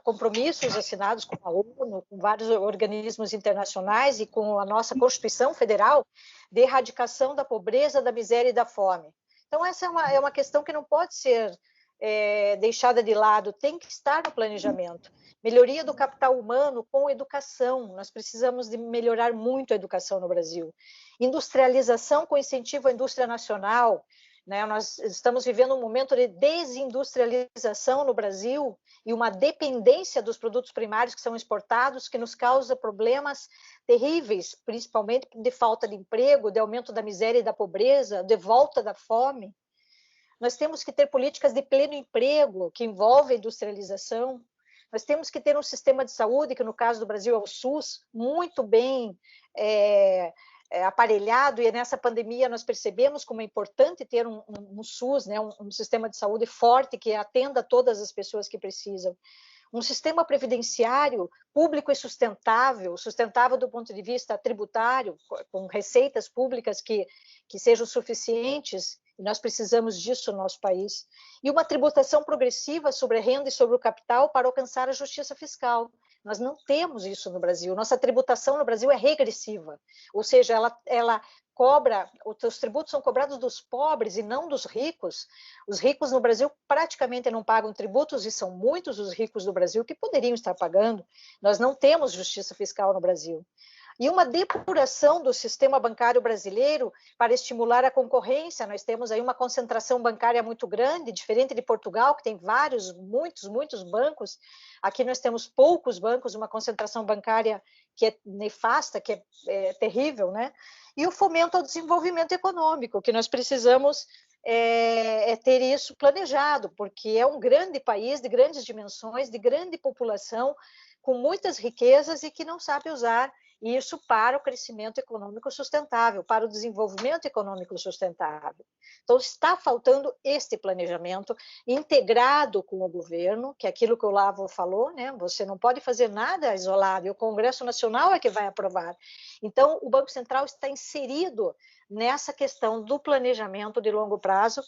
compromissos assinados com a ONU, com vários organismos internacionais e com a nossa Constituição Federal de erradicação da pobreza, da miséria e da fome. Então, essa é uma questão que não pode ser deixada de lado, tem que estar no planejamento. Melhoria do capital humano com educação, nós precisamos de melhorar muito a educação no Brasil. Industrialização com incentivo à indústria nacional, né? Nós estamos vivendo um momento de desindustrialização no Brasil e uma dependência dos produtos primários que são exportados, que nos causa problemas terríveis, principalmente de falta de emprego, de aumento da miséria e da pobreza, de volta da fome. Nós temos que ter políticas de pleno emprego, que envolvem a industrialização. Nós temos que ter um sistema de saúde, que no caso do Brasil é o SUS, muito bem aparelhado, e nessa pandemia nós percebemos como é importante ter um SUS, né, um sistema de saúde forte que atenda todas as pessoas que precisam. Um sistema previdenciário público e sustentável do ponto de vista tributário, com receitas públicas que sejam suficientes, e nós precisamos disso no nosso país. E uma tributação progressiva sobre a renda e sobre o capital para alcançar a justiça fiscal. Nós não temos isso no Brasil. Nossa tributação no Brasil é regressiva, ou seja, ela cobra, os tributos são cobrados dos pobres e não dos ricos. Os ricos no Brasil praticamente não pagam tributos, e são muitos os ricos do Brasil que poderiam estar pagando. Nós não temos justiça fiscal no Brasil. e uma depuração do sistema bancário brasileiro para estimular a concorrência. Nós temos aí uma concentração bancária muito grande, diferente de Portugal, que tem muitos bancos. Aqui nós temos poucos bancos, uma concentração bancária que é nefasta, que é terrível, né? E o fomento ao desenvolvimento econômico, que nós precisamos ter isso planejado, porque é um grande país de grandes dimensões, de grande população, com muitas riquezas e que não sabe usar isso para o crescimento econômico sustentável, para o desenvolvimento econômico sustentável. Então, está faltando este planejamento integrado com o governo, que é aquilo que o Olavo falou, né? Você não pode fazer nada isolado, e o Congresso Nacional é que vai aprovar. Então, o Banco Central está inserido nessa questão do planejamento de longo prazo,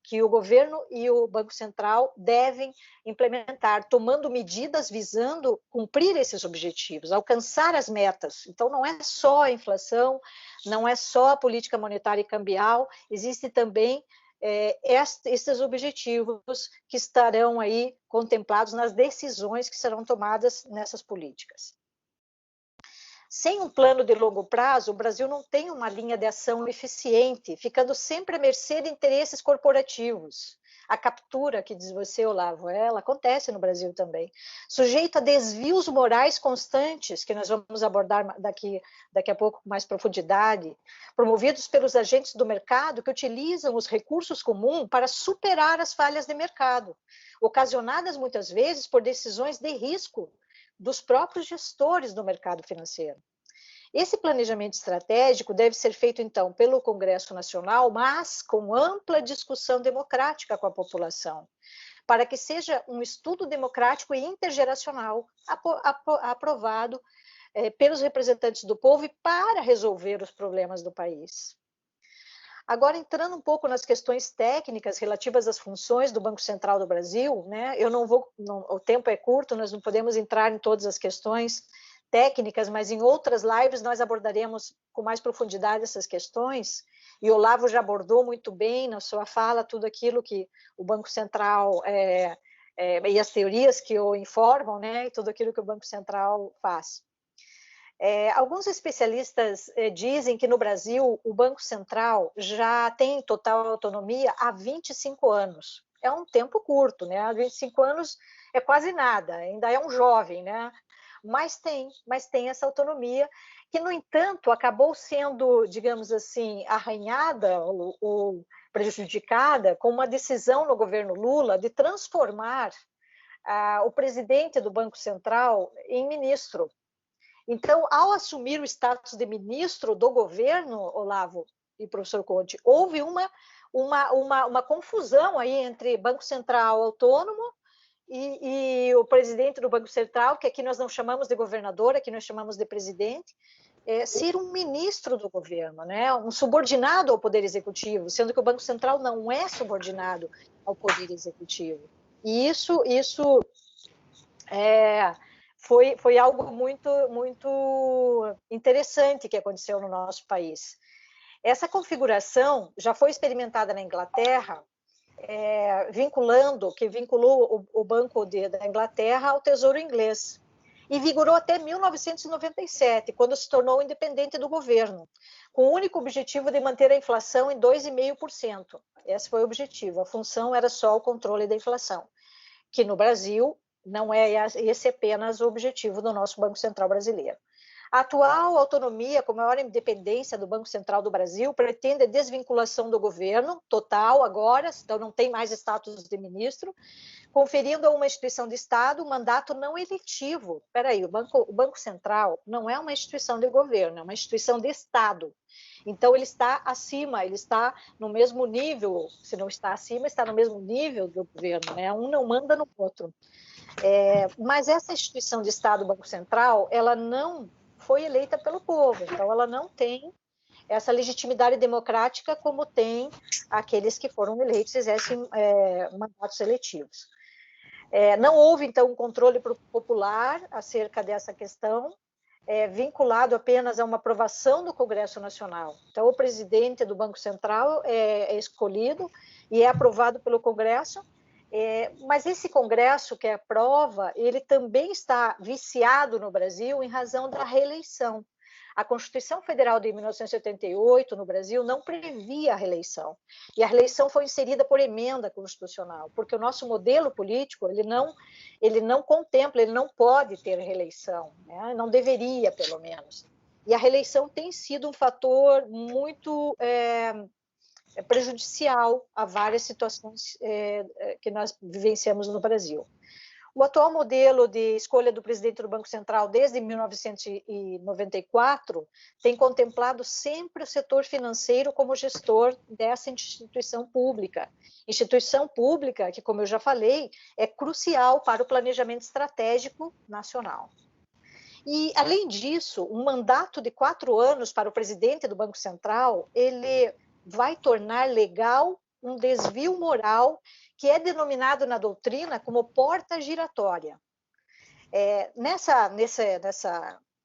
que o governo e o Banco Central devem implementar, tomando medidas visando cumprir esses objetivos, alcançar as metas. Então, não é só a inflação, não é só a política monetária e cambial, existe também esses objetivos que estarão aí contemplados nas decisões que serão tomadas nessas políticas. Sem um plano de longo prazo, o Brasil não tem uma linha de ação eficiente, ficando sempre à mercê de interesses corporativos. A captura, que diz você, Olavo, ela acontece no Brasil também. Sujeito a desvios morais constantes, que nós vamos abordar daqui a pouco com mais profundidade, promovidos pelos agentes do mercado que utilizam os recursos comuns para superar as falhas de mercado, ocasionadas muitas vezes por decisões de risco dos próprios gestores do mercado financeiro. Esse planejamento estratégico deve ser feito, então, pelo Congresso Nacional, mas com ampla discussão democrática com a população, para que seja um estudo democrático e intergeracional aprovado pelos representantes do povo e para resolver os problemas do país. Agora, entrando um pouco nas questões técnicas relativas às funções do Banco Central do Brasil, né? O tempo é curto, nós não podemos entrar em todas as questões técnicas, mas em outras lives nós abordaremos com mais profundidade essas questões, e o Olavo já abordou muito bem na sua fala tudo aquilo que o Banco Central e as teorias que o informam, né? E tudo aquilo que o Banco Central faz. Alguns especialistas dizem que no Brasil o Banco Central já tem total autonomia há 25 anos. É um tempo curto, né? Há 25 anos é quase nada, ainda é um jovem, né? Mas tem essa autonomia que, no entanto, acabou sendo, digamos assim, arranhada ou prejudicada com uma decisão no governo Lula de transformar o presidente do Banco Central em ministro. Então, ao assumir o status de ministro do governo, Olavo e professor Conte, houve uma confusão aí entre Banco Central autônomo e o presidente do Banco Central, que aqui nós não chamamos de governador, aqui nós chamamos de presidente, ser um ministro do governo, né? Um subordinado ao Poder Executivo, sendo que o Banco Central não é subordinado ao Poder Executivo. E isso foi algo muito interessante que aconteceu no nosso país. Essa configuração já foi experimentada na Inglaterra, vinculou o Banco da Inglaterra ao Tesouro Inglês, e vigorou até 1997, quando se tornou independente do governo, com o único objetivo de manter a inflação em 2,5%. Esse foi o objetivo, a função era só o controle da inflação, que no Brasil não é esse apenas o objetivo do nosso Banco Central brasileiro. A atual autonomia, com maior independência do Banco Central do Brasil, pretende a desvinculação do governo total agora, então não tem mais status de ministro, conferindo a uma instituição de Estado um mandato não eletivo. Espera aí, o Banco Central não é uma instituição de governo, é uma instituição de Estado. Então, ele está acima, ele está no mesmo nível, se não está acima, está no mesmo nível do governo, né? Um não manda no outro. Mas essa instituição de Estado, o Banco Central, ela não foi eleita pelo povo, então ela não tem essa legitimidade democrática como tem aqueles que foram eleitos e exercem mandatos eletivos. Não houve, então, um controle popular acerca dessa questão, vinculado apenas a uma aprovação do Congresso Nacional. Então, o presidente do Banco Central é escolhido e é aprovado pelo Congresso, mas esse Congresso que aprova, ele também está viciado no Brasil em razão da reeleição. A Constituição Federal de 1988, no Brasil, não previa a reeleição. E a reeleição foi inserida por emenda constitucional, porque o nosso modelo político, ele não contempla, ele não pode ter reeleição, né? Não deveria, pelo menos. E a reeleição tem sido um fator muito prejudicial a várias situações que nós vivenciamos no Brasil. O atual modelo de escolha do presidente do Banco Central desde 1994 tem contemplado sempre o setor financeiro como gestor dessa instituição pública. Instituição pública que, como eu já falei, é crucial para o planejamento estratégico nacional. E, além disso, um mandato de 4 anos para o presidente do Banco Central, ele vai tornar legal um desvio moral que é denominado na doutrina como porta giratória. Nessa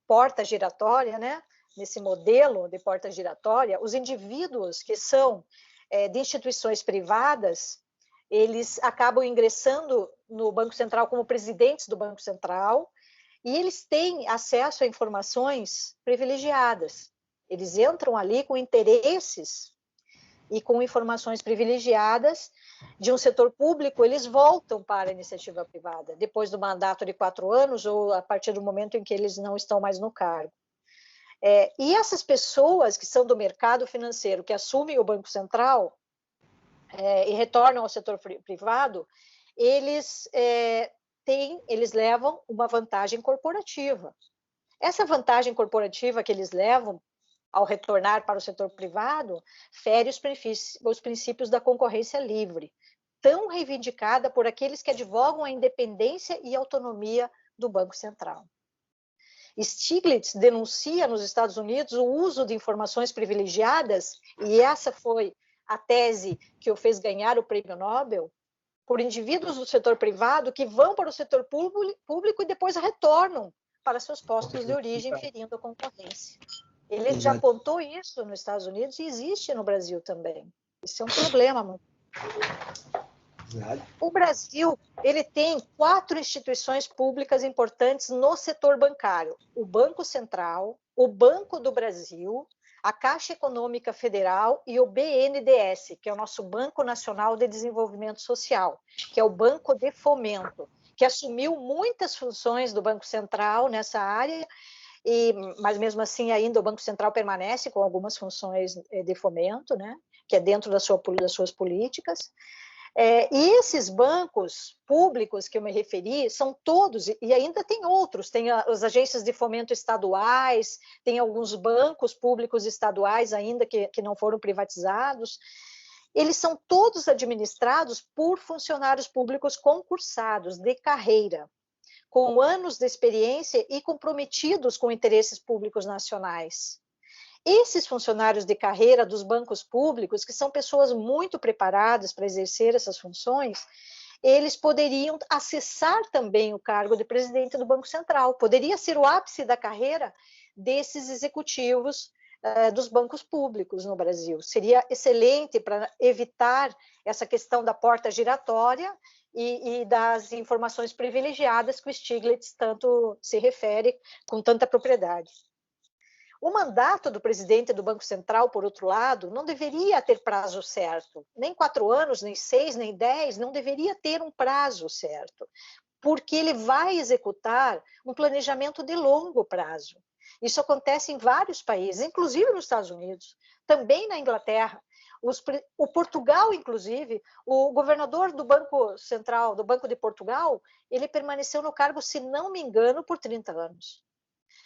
porta giratória, né, nesse modelo de porta giratória, os indivíduos que são de instituições privadas, eles acabam ingressando no Banco Central como presidentes do Banco Central e eles têm acesso a informações privilegiadas. Eles entram ali com interesses e com informações privilegiadas de um setor público, eles voltam para a iniciativa privada, depois do mandato de 4 anos ou a partir do momento em que eles não estão mais no cargo. E essas pessoas que são do mercado financeiro, que assumem o Banco Central e retornam ao setor privado, eles levam uma vantagem corporativa. Essa vantagem corporativa que eles levam ao retornar para o setor privado, fere os princípios da concorrência livre, tão reivindicada por aqueles que advogam a independência e autonomia do Banco Central. Stiglitz denuncia nos Estados Unidos o uso de informações privilegiadas, e essa foi a tese que o fez ganhar o Prêmio Nobel, por indivíduos do setor privado que vão para o setor público e depois retornam para seus postos de origem, ferindo a concorrência. Ele já apontou isso nos Estados Unidos e existe no Brasil também. Isso é um problema. O Brasil, ele tem 4 instituições públicas importantes no setor bancário: o Banco Central, o Banco do Brasil, a Caixa Econômica Federal e o BNDES, que é o nosso Banco Nacional de Desenvolvimento Social, que é o banco de fomento, que assumiu muitas funções do Banco Central nessa área, mas mesmo assim ainda o Banco Central permanece com algumas funções de fomento, né, que é dentro das suas políticas. E esses bancos públicos que eu me referi são todos, e ainda tem outros, tem as agências de fomento estaduais, tem alguns bancos públicos estaduais ainda que não foram privatizados. Eles são todos administrados por funcionários públicos concursados de carreira, com anos de experiência e comprometidos com interesses públicos nacionais. Esses funcionários de carreira dos bancos públicos, que são pessoas muito preparadas para exercer essas funções, eles poderiam acessar também o cargo de presidente do Banco Central. Poderia ser o ápice da carreira desses executivos dos bancos públicos no Brasil. Seria excelente para evitar essa questão da porta giratória e das informações privilegiadas que o Stiglitz tanto se refere com tanta propriedade. O mandato do presidente do Banco Central, por outro lado, não deveria ter prazo certo. Nem 4 anos, nem 6, nem 10, não deveria ter um prazo certo, porque ele vai executar um planejamento de longo prazo. Isso acontece em vários países, inclusive nos Estados Unidos, também na Inglaterra. O Portugal, inclusive, o governador do Banco Central, do Banco de Portugal, ele permaneceu no cargo, se não me engano, por 30 anos.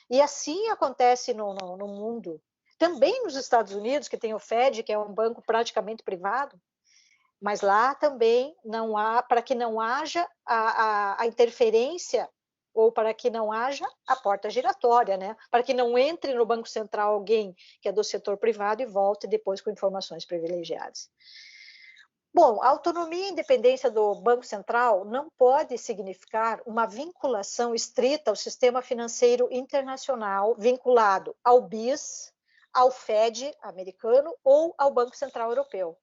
E assim acontece no mundo. Também nos Estados Unidos, que tem o Fed, que é um banco praticamente privado, mas lá também não há, para que não haja a interferência ou para que não haja a porta giratória, né? Para que não entre no Banco Central alguém que é do setor privado e volte depois com informações privilegiadas. Bom, a autonomia e independência do Banco Central não pode significar uma vinculação estrita ao sistema financeiro internacional vinculado ao BIS, ao Fed americano ou ao Banco Central europeu,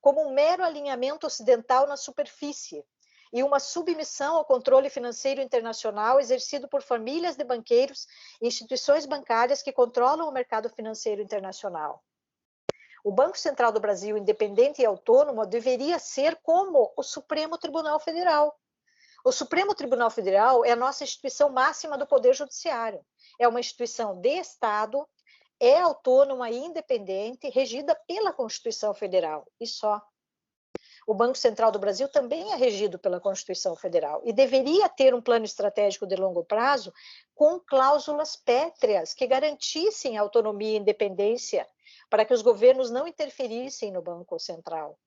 como um mero alinhamento ocidental na superfície. e uma submissão ao controle financeiro internacional exercido por famílias de banqueiros e instituições bancárias que controlam o mercado financeiro internacional. O Banco Central do Brasil, independente e autônomo, deveria ser como o Supremo Tribunal Federal. O Supremo Tribunal Federal é a nossa instituição máxima do Poder Judiciário. É uma instituição de Estado, é autônoma e independente, regida pela Constituição Federal, e só. O Banco Central do Brasil também é regido pela Constituição Federal e deveria ter um plano estratégico de longo prazo com cláusulas pétreas que garantissem autonomia e independência para que os governos não interferissem no Banco Central.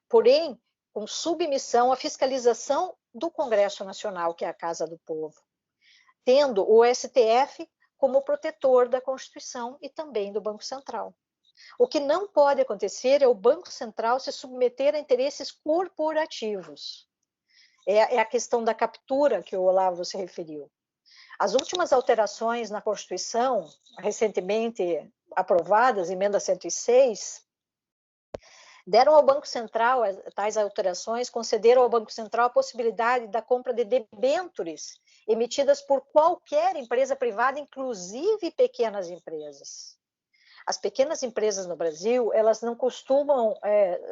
Porém, com submissão à fiscalização do Congresso Nacional, que é a Casa do Povo, tendo o STF como protetor da Constituição e também do Banco Central. O que não pode acontecer é o Banco Central se submeter a interesses corporativos. É a questão da captura que o Olavo se referiu. As últimas alterações na Constituição, recentemente aprovadas, emenda 106, deram ao Banco Central, tais alterações, concederam ao Banco Central a possibilidade da compra de debêntures emitidas por qualquer empresa privada, inclusive pequenas empresas. As pequenas empresas no Brasil, elas não costumam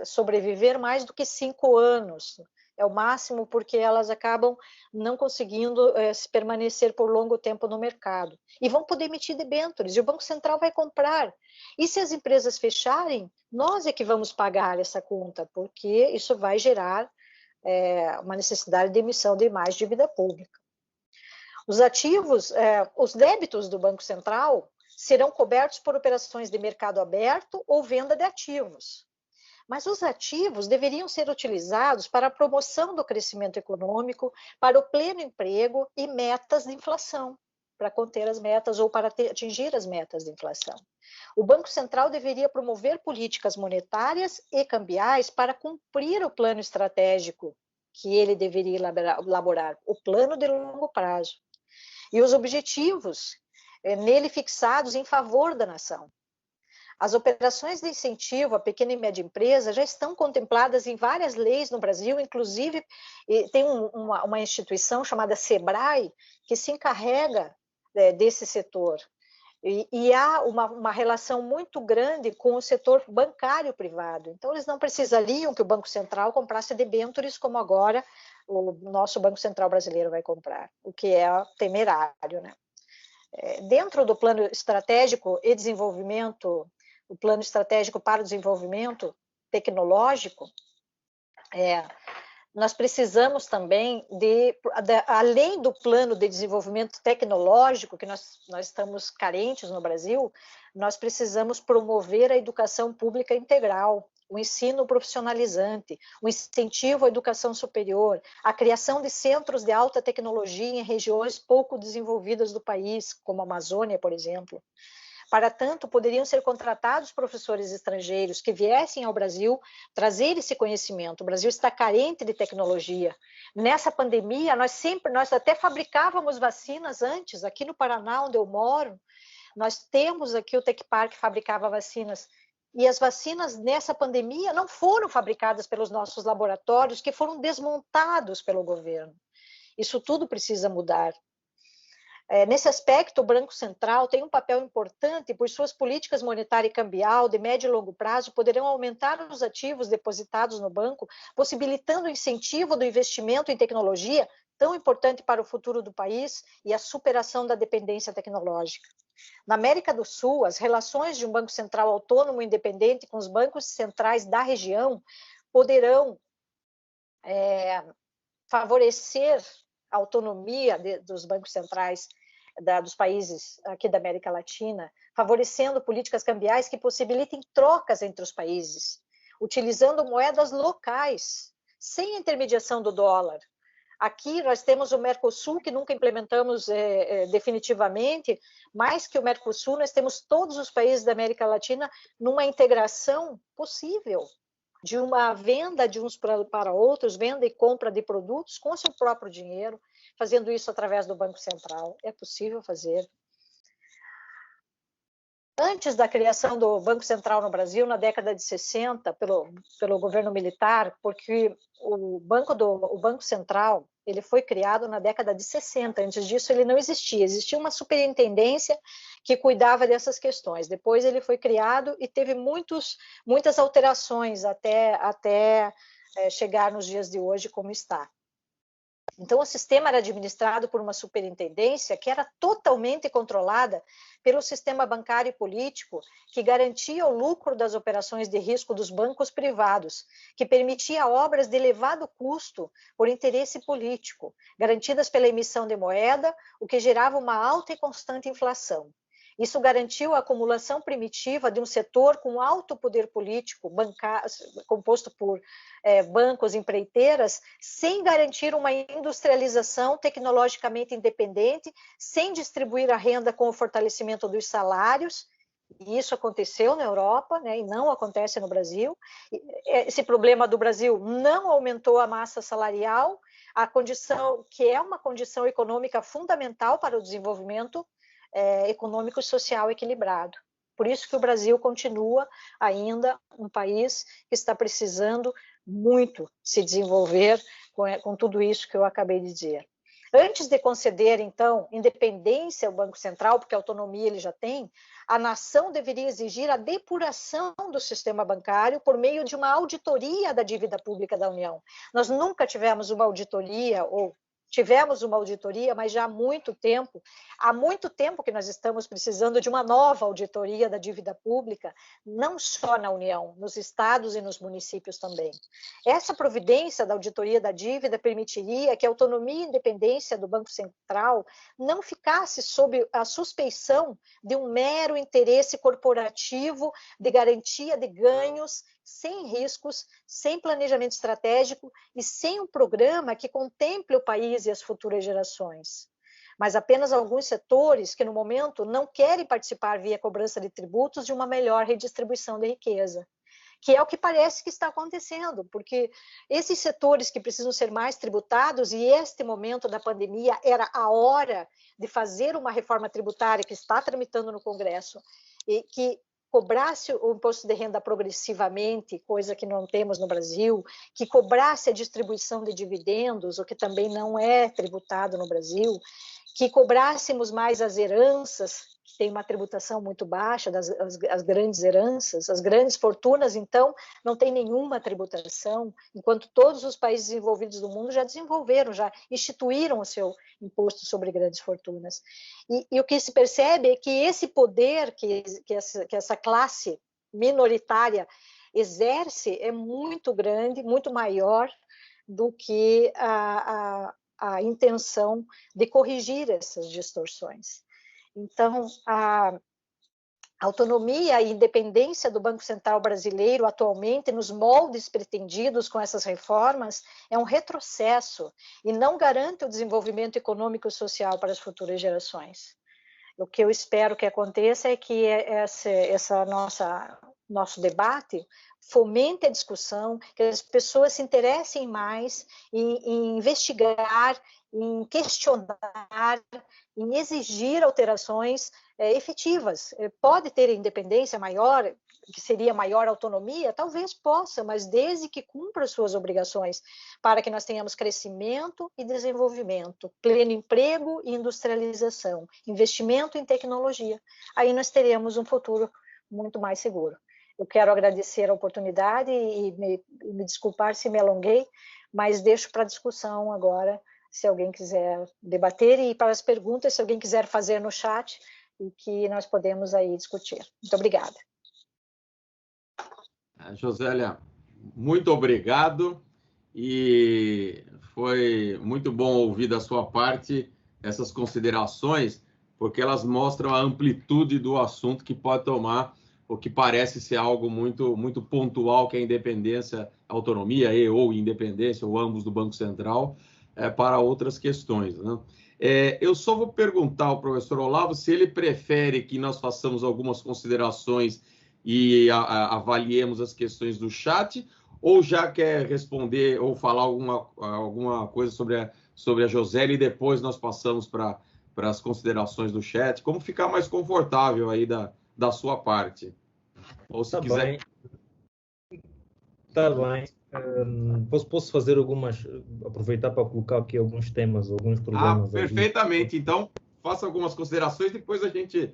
sobreviver mais do que 5 anos. É o máximo porque elas acabam não conseguindo se permanecer por longo tempo no mercado. E vão poder emitir debêntures, e o Banco Central vai comprar. E se as empresas fecharem, nós é que vamos pagar essa conta, porque isso vai gerar uma necessidade de emissão de mais dívida pública. Os ativos, os débitos do Banco Central serão cobertos por operações de mercado aberto ou venda de ativos. Mas os ativos deveriam ser utilizados para a promoção do crescimento econômico, para o pleno emprego e metas de inflação, para conter as metas ou para atingir as metas de inflação. O Banco Central deveria promover políticas monetárias e cambiais para cumprir o plano estratégico que ele deveria elaborar, o plano de longo prazo. E os objetivos nele fixados em favor da nação. As operações de incentivo à pequena e média empresa já estão contempladas em várias leis no Brasil, inclusive tem uma instituição chamada SEBRAE que se encarrega desse setor. E há uma relação muito grande com o setor bancário privado. Então, eles não precisariam que o Banco Central comprasse debêntures como agora o nosso Banco Central brasileiro vai comprar, o que é temerário, né? Dentro do plano estratégico e desenvolvimento, o plano estratégico para o desenvolvimento tecnológico, nós precisamos também além do plano de desenvolvimento tecnológico, que nós estamos carentes no Brasil, nós precisamos promover a educação pública integral, o ensino profissionalizante, o incentivo à educação superior, a criação de centros de alta tecnologia em regiões pouco desenvolvidas do país, como a Amazônia, por exemplo. Para tanto, poderiam ser contratados professores estrangeiros que viessem ao Brasil trazer esse conhecimento. O Brasil está carente de tecnologia. Nessa pandemia, nós até fabricávamos vacinas antes, aqui no Paraná, onde eu moro, nós temos aqui o Tecpar que fabricava vacinas. E as vacinas nessa pandemia não foram fabricadas pelos nossos laboratórios, que foram desmontados pelo governo. Isso tudo precisa mudar. Nesse aspecto, o Banco Central tem um papel importante, pois suas políticas monetária e cambial de médio e longo prazo poderão aumentar os ativos depositados no banco, possibilitando o incentivo do investimento em tecnologia, tão importante para o futuro do país e a superação da dependência tecnológica. Na América do Sul, as relações de um Banco Central autônomo e independente com os bancos centrais da região poderão favorecer a autonomia dos bancos centrais dos países aqui da América Latina, favorecendo políticas cambiais que possibilitem trocas entre os países, utilizando moedas locais, sem intermediação do dólar. Aqui nós temos o Mercosul, que nunca implementamos definitivamente, mais que o Mercosul, nós temos todos os países da América Latina numa integração possível, de uma venda de uns para outros, venda e compra de produtos com o seu próprio dinheiro, fazendo isso através do Banco Central. É possível fazer. Antes da criação do Banco Central no Brasil, na década de 60, pelo governo militar, porque o Banco Central ele foi criado na década de 60, antes disso ele não existia, existia uma superintendência que cuidava dessas questões. Depois ele foi criado e teve muitas alterações até chegar nos dias de hoje como está. Então, o sistema era administrado por uma superintendência que era totalmente controlada pelo sistema bancário e político, que garantia o lucro das operações de risco dos bancos privados, que permitia obras de elevado custo por interesse político, garantidas pela emissão de moeda, o que gerava uma alta e constante inflação. Isso garantiu a acumulação primitiva de um setor com alto poder político, composto por bancos e empreiteiras, sem garantir uma industrialização tecnologicamente independente, sem distribuir a renda com o fortalecimento dos salários. E isso aconteceu na Europa, né, e não acontece no Brasil. Esse problema do Brasil não aumentou a massa salarial, a condição que é uma condição econômica fundamental para o desenvolvimento econômico e social equilibrado. Por isso que o Brasil continua ainda um país que está precisando muito se desenvolver com tudo isso que eu acabei de dizer. Antes de conceder, então, independência ao Banco Central, porque autonomia ele já tem, a nação deveria exigir a depuração do sistema bancário por meio de uma auditoria da dívida pública da União. Nós nunca tivemos uma auditoria, ou tivemos uma auditoria, mas já há muito tempo que nós estamos precisando de uma nova auditoria da dívida pública, não só na União, nos estados e nos municípios também. Essa providência da auditoria da dívida permitiria que a autonomia e independência do Banco Central não ficasse sob a suspeição de um mero interesse corporativo de garantia de ganhos, sem riscos, sem planejamento estratégico e sem um programa que contemple o país e as futuras gerações. Mas apenas alguns setores que, no momento, não querem participar via cobrança de tributos de uma melhor redistribuição de riqueza, que é o que parece que está acontecendo, porque esses setores que precisam ser mais tributados, e este momento da pandemia era a hora de fazer uma reforma tributária que está tramitando no Congresso, e que cobrasse o imposto de renda progressivamente, coisa que não temos no Brasil, que cobrasse a distribuição de dividendos, o que também não é tributado no Brasil, que cobrássemos mais as heranças, que tem uma tributação muito baixa, as grandes heranças, as grandes fortunas, então, não tem nenhuma tributação, enquanto todos os países desenvolvidos do mundo já desenvolveram, já instituíram o seu imposto sobre grandes fortunas. E o que se percebe é que esse poder que essa classe minoritária exerce é muito grande, muito maior do que a intenção de corrigir essas distorções. Então, a autonomia e independência do Banco Central brasileiro atualmente, nos moldes pretendidos com essas reformas, é um retrocesso e não garante o desenvolvimento econômico e social para as futuras gerações. O que eu espero que aconteça é que nosso debate fomente a discussão, que as pessoas se interessem mais em investigar, em questionar, em exigir alterações efetivas. Pode ter independência maior, que seria maior autonomia? Talvez possa, mas desde que cumpra as suas obrigações, para que nós tenhamos crescimento e desenvolvimento, pleno emprego e industrialização, investimento em tecnologia. Aí nós teremos um futuro muito mais seguro. Eu quero agradecer a oportunidade e me desculpar se me alonguei, mas deixo para discussão agora, se alguém quiser debater, e para as perguntas, se alguém quiser fazer no chat, e que nós podemos aí discutir. Muito obrigada. Josélia, muito obrigado, e foi muito bom ouvir da sua parte essas considerações, porque elas mostram a amplitude do assunto que pode tomar o que parece ser algo muito pontual, que é a independência, autonomia ou independência, ou ambos do Banco Central, para outras questões, né? Eu só vou perguntar ao professor Olavo se ele prefere que nós façamos algumas considerações e avaliemos as questões do chat, ou já quer responder ou falar alguma coisa sobre a Josélia e depois nós passamos para as considerações do chat. Como ficar mais confortável aí da sua parte. Ou se quiser... Está bem. Posso fazer aproveitar para colocar aqui alguns temas, alguns problemas. Perfeitamente. Então, faça algumas considerações, depois a gente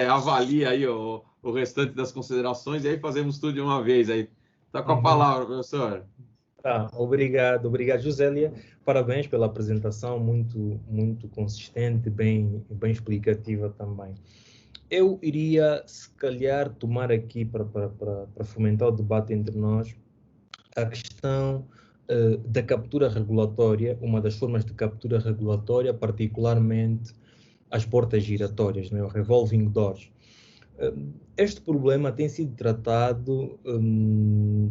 avalia aí o restante das considerações e aí fazemos tudo de uma vez. Aí está com a palavra, professor. Tá, obrigado, Josélia. Parabéns pela apresentação, muito consistente, bem explicativa também. Eu iria, se calhar, tomar aqui para fomentar o debate entre nós a questão da captura regulatória, uma das formas de captura regulatória, particularmente as portas giratórias, né, o revolving doors. Este problema tem sido tratado,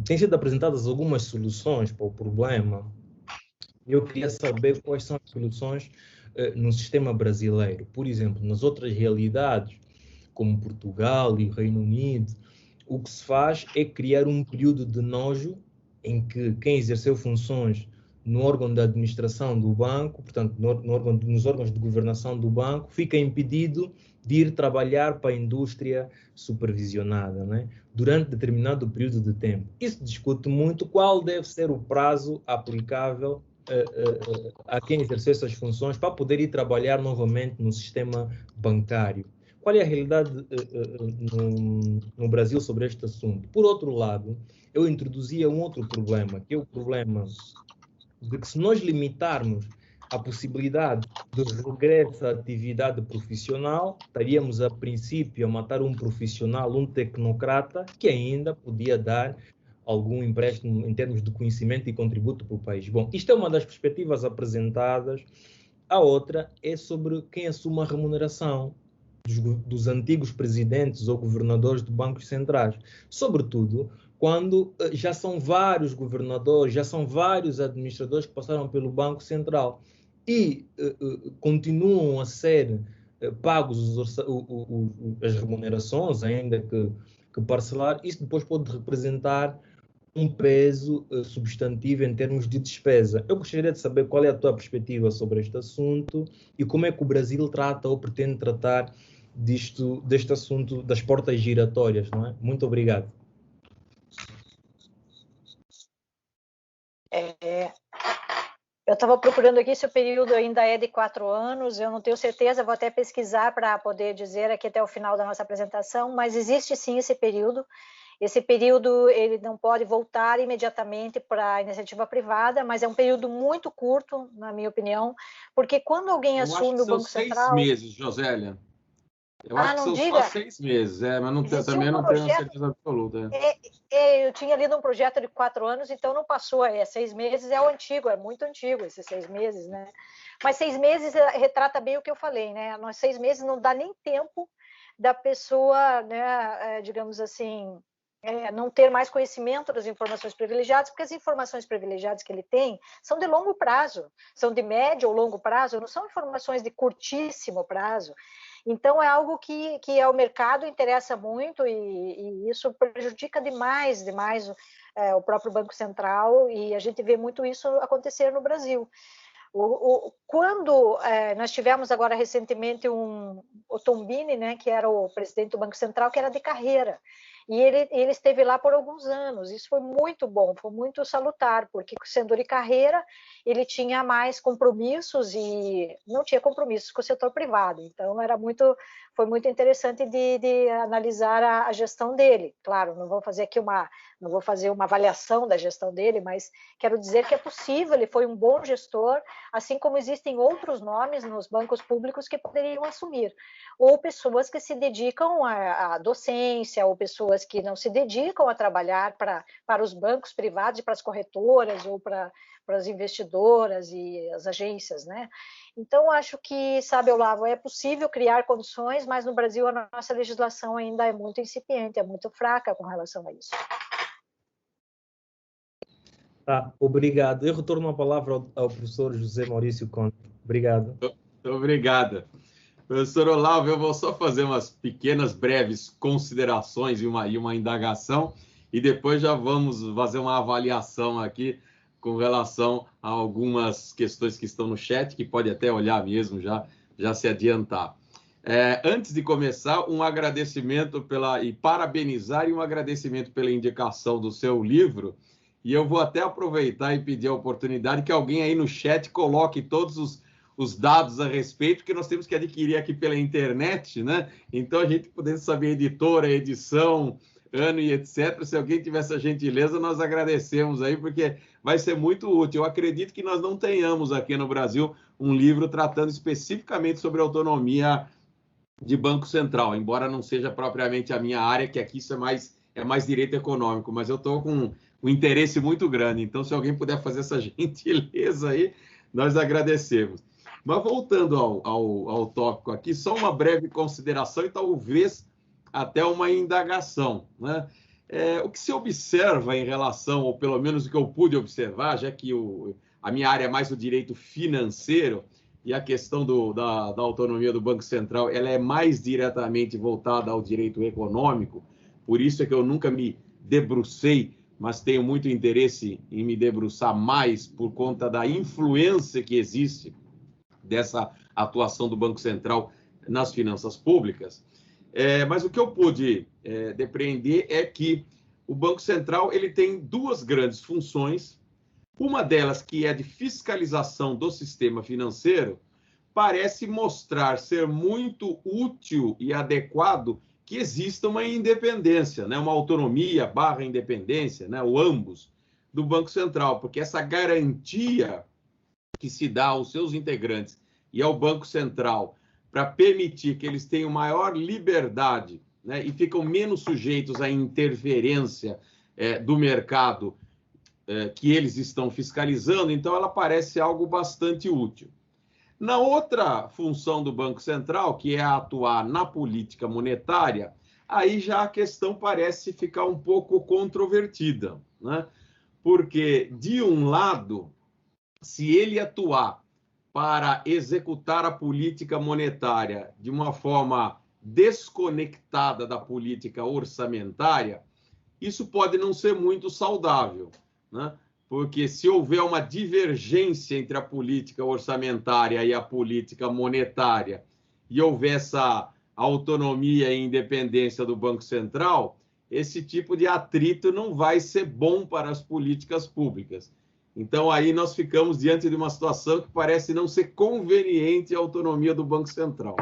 tem sido apresentadas algumas soluções para o problema. Eu queria saber quais são as soluções no sistema brasileiro. Por exemplo, nas outras realidades, como Portugal e Reino Unido, o que se faz é criar um período de nojo em que quem exerceu funções no órgão da administração do banco, portanto, nos órgãos de governação do banco, fica impedido de ir trabalhar para a indústria supervisionada, né? Durante determinado período de tempo. Isso discute muito qual deve ser o prazo aplicável a quem exerceu essas funções para poder ir trabalhar novamente no sistema bancário. Qual é a realidade no Brasil sobre este assunto? Por outro lado, eu introduzia um outro problema, que é o problema de que se nós limitarmos a possibilidade de regresso à atividade profissional, estaríamos a princípio a matar um profissional, um tecnocrata, que ainda podia dar algum empréstimo em termos de conhecimento e contributo para o país. Bom, isto é uma das perspectivas apresentadas. A outra é sobre quem assume a remuneração dos antigos presidentes ou governadores de bancos centrais. Sobretudo, quando já são vários governadores, já são vários administradores que passaram pelo Banco Central e continuam a ser pagos as remunerações, ainda que parcelar, isso depois pode representar um peso substantivo em termos de despesa. Eu gostaria de saber qual é a tua perspectiva sobre este assunto e como é que o Brasil trata ou pretende tratar deste assunto das portas giratórias, não é? Muito obrigado. Eu estava procurando aqui se o período ainda é de 4 anos, eu não tenho certeza, vou até pesquisar para poder dizer aqui até o final da nossa apresentação, mas existe sim esse período. Esse período ele não pode voltar imediatamente para a iniciativa privada, mas é um período muito curto, na minha opinião, porque quando alguém assume o Banco Central... Eu acho que são 6 meses, Josélia. Eu acho que são diga. só 6 meses, mas também não tenho certeza absoluta. Eu tinha lido um projeto de 4 anos, então não passou, 6 meses é o antigo, é muito antigo esses 6 meses, né? Mas 6 meses retrata bem o que eu falei, né? Nós 6 meses não dá nem tempo da pessoa, né, digamos assim, não ter mais conhecimento das informações privilegiadas, porque as informações privilegiadas que ele tem são de longo prazo, são de médio ou longo prazo, não são informações de curtíssimo prazo. Então, é algo que ao mercado interessa muito e isso prejudica demais o próprio Banco Central, e a gente vê muito isso acontecer no Brasil. Quando nós tivemos agora recentemente o Tombini, né, que era o presidente do Banco Central, que era de carreira, e ele esteve lá por alguns anos. Isso foi muito bom, foi muito salutar, porque sendo de carreira, ele tinha mais compromissos e não tinha compromissos com o setor privado. Então, foi muito interessante de analisar a gestão dele. Claro, não vou fazer uma avaliação da gestão dele, mas quero dizer que é possível, ele foi um bom gestor, assim como existem outros nomes nos bancos públicos que poderiam assumir, ou pessoas que se dedicam à docência, ou pessoas que não se dedicam a trabalhar para os bancos privados e para as corretoras, ou para as investidoras e as agências, né? Então, acho que, sabe, Olavo, é possível criar condições, mas no Brasil a nossa legislação ainda é muito incipiente, é muito fraca com relação a isso. Obrigado. Eu retorno a palavra ao professor José Maurício Conte. Obrigado. Obrigado. Professor Olavo, eu vou só fazer umas pequenas, breves considerações e uma indagação, e depois já vamos fazer uma avaliação aqui com relação a algumas questões que estão no chat, que pode até olhar mesmo, já se adiantar. Antes de começar, um agradecimento e parabenizar e um agradecimento pela indicação do seu livro. E eu vou até aproveitar e pedir a oportunidade que alguém aí no chat coloque todos os dados a respeito, que nós temos que adquirir aqui pela internet, né? Então, a gente podendo saber editora, edição, ano e etc. Se alguém tiver essa gentileza, nós agradecemos aí, porque vai ser muito útil. Eu acredito que nós não tenhamos aqui no Brasil um livro tratando especificamente sobre autonomia de Banco Central, embora não seja propriamente a minha área, que aqui isso é mais direito econômico, mas eu estou com um interesse muito grande. Então, se alguém puder fazer essa gentileza aí, nós agradecemos. Mas voltando ao tópico aqui, só uma breve consideração e talvez até uma indagação, né? O que se observa em relação, ou pelo menos o que eu pude observar, já que a minha área é mais o direito financeiro e a questão da autonomia do Banco Central, ela é mais diretamente voltada ao direito econômico, por isso é que eu nunca me debrucei, mas tenho muito interesse em me debruçar mais por conta da influência que existe dessa atuação do Banco Central nas finanças públicas. Mas o que eu pude depreender é que o Banco Central ele tem duas grandes funções. Uma delas, que é de fiscalização do sistema financeiro, parece mostrar ser muito útil e adequado que exista uma independência, né? Uma autonomia / independência, né? Ou ambos, do Banco Central, porque essa garantia que se dá aos seus integrantes e ao Banco Central para permitir que eles tenham maior liberdade, né? E ficam menos sujeitos à interferência do mercado que eles estão fiscalizando, então ela parece algo bastante útil. Na outra função do Banco Central, que é atuar na política monetária, aí já a questão parece ficar um pouco controvertida, né? Porque, de um lado, se ele atuar para executar a política monetária de uma forma desconectada da política orçamentária, isso pode não ser muito saudável, né? Porque se houver uma divergência entre a política orçamentária e a política monetária e houver essa autonomia e independência do Banco Central, esse tipo de atrito não vai ser bom para as políticas públicas. Então, aí nós ficamos diante de uma situação que parece não ser conveniente a autonomia do Banco Central.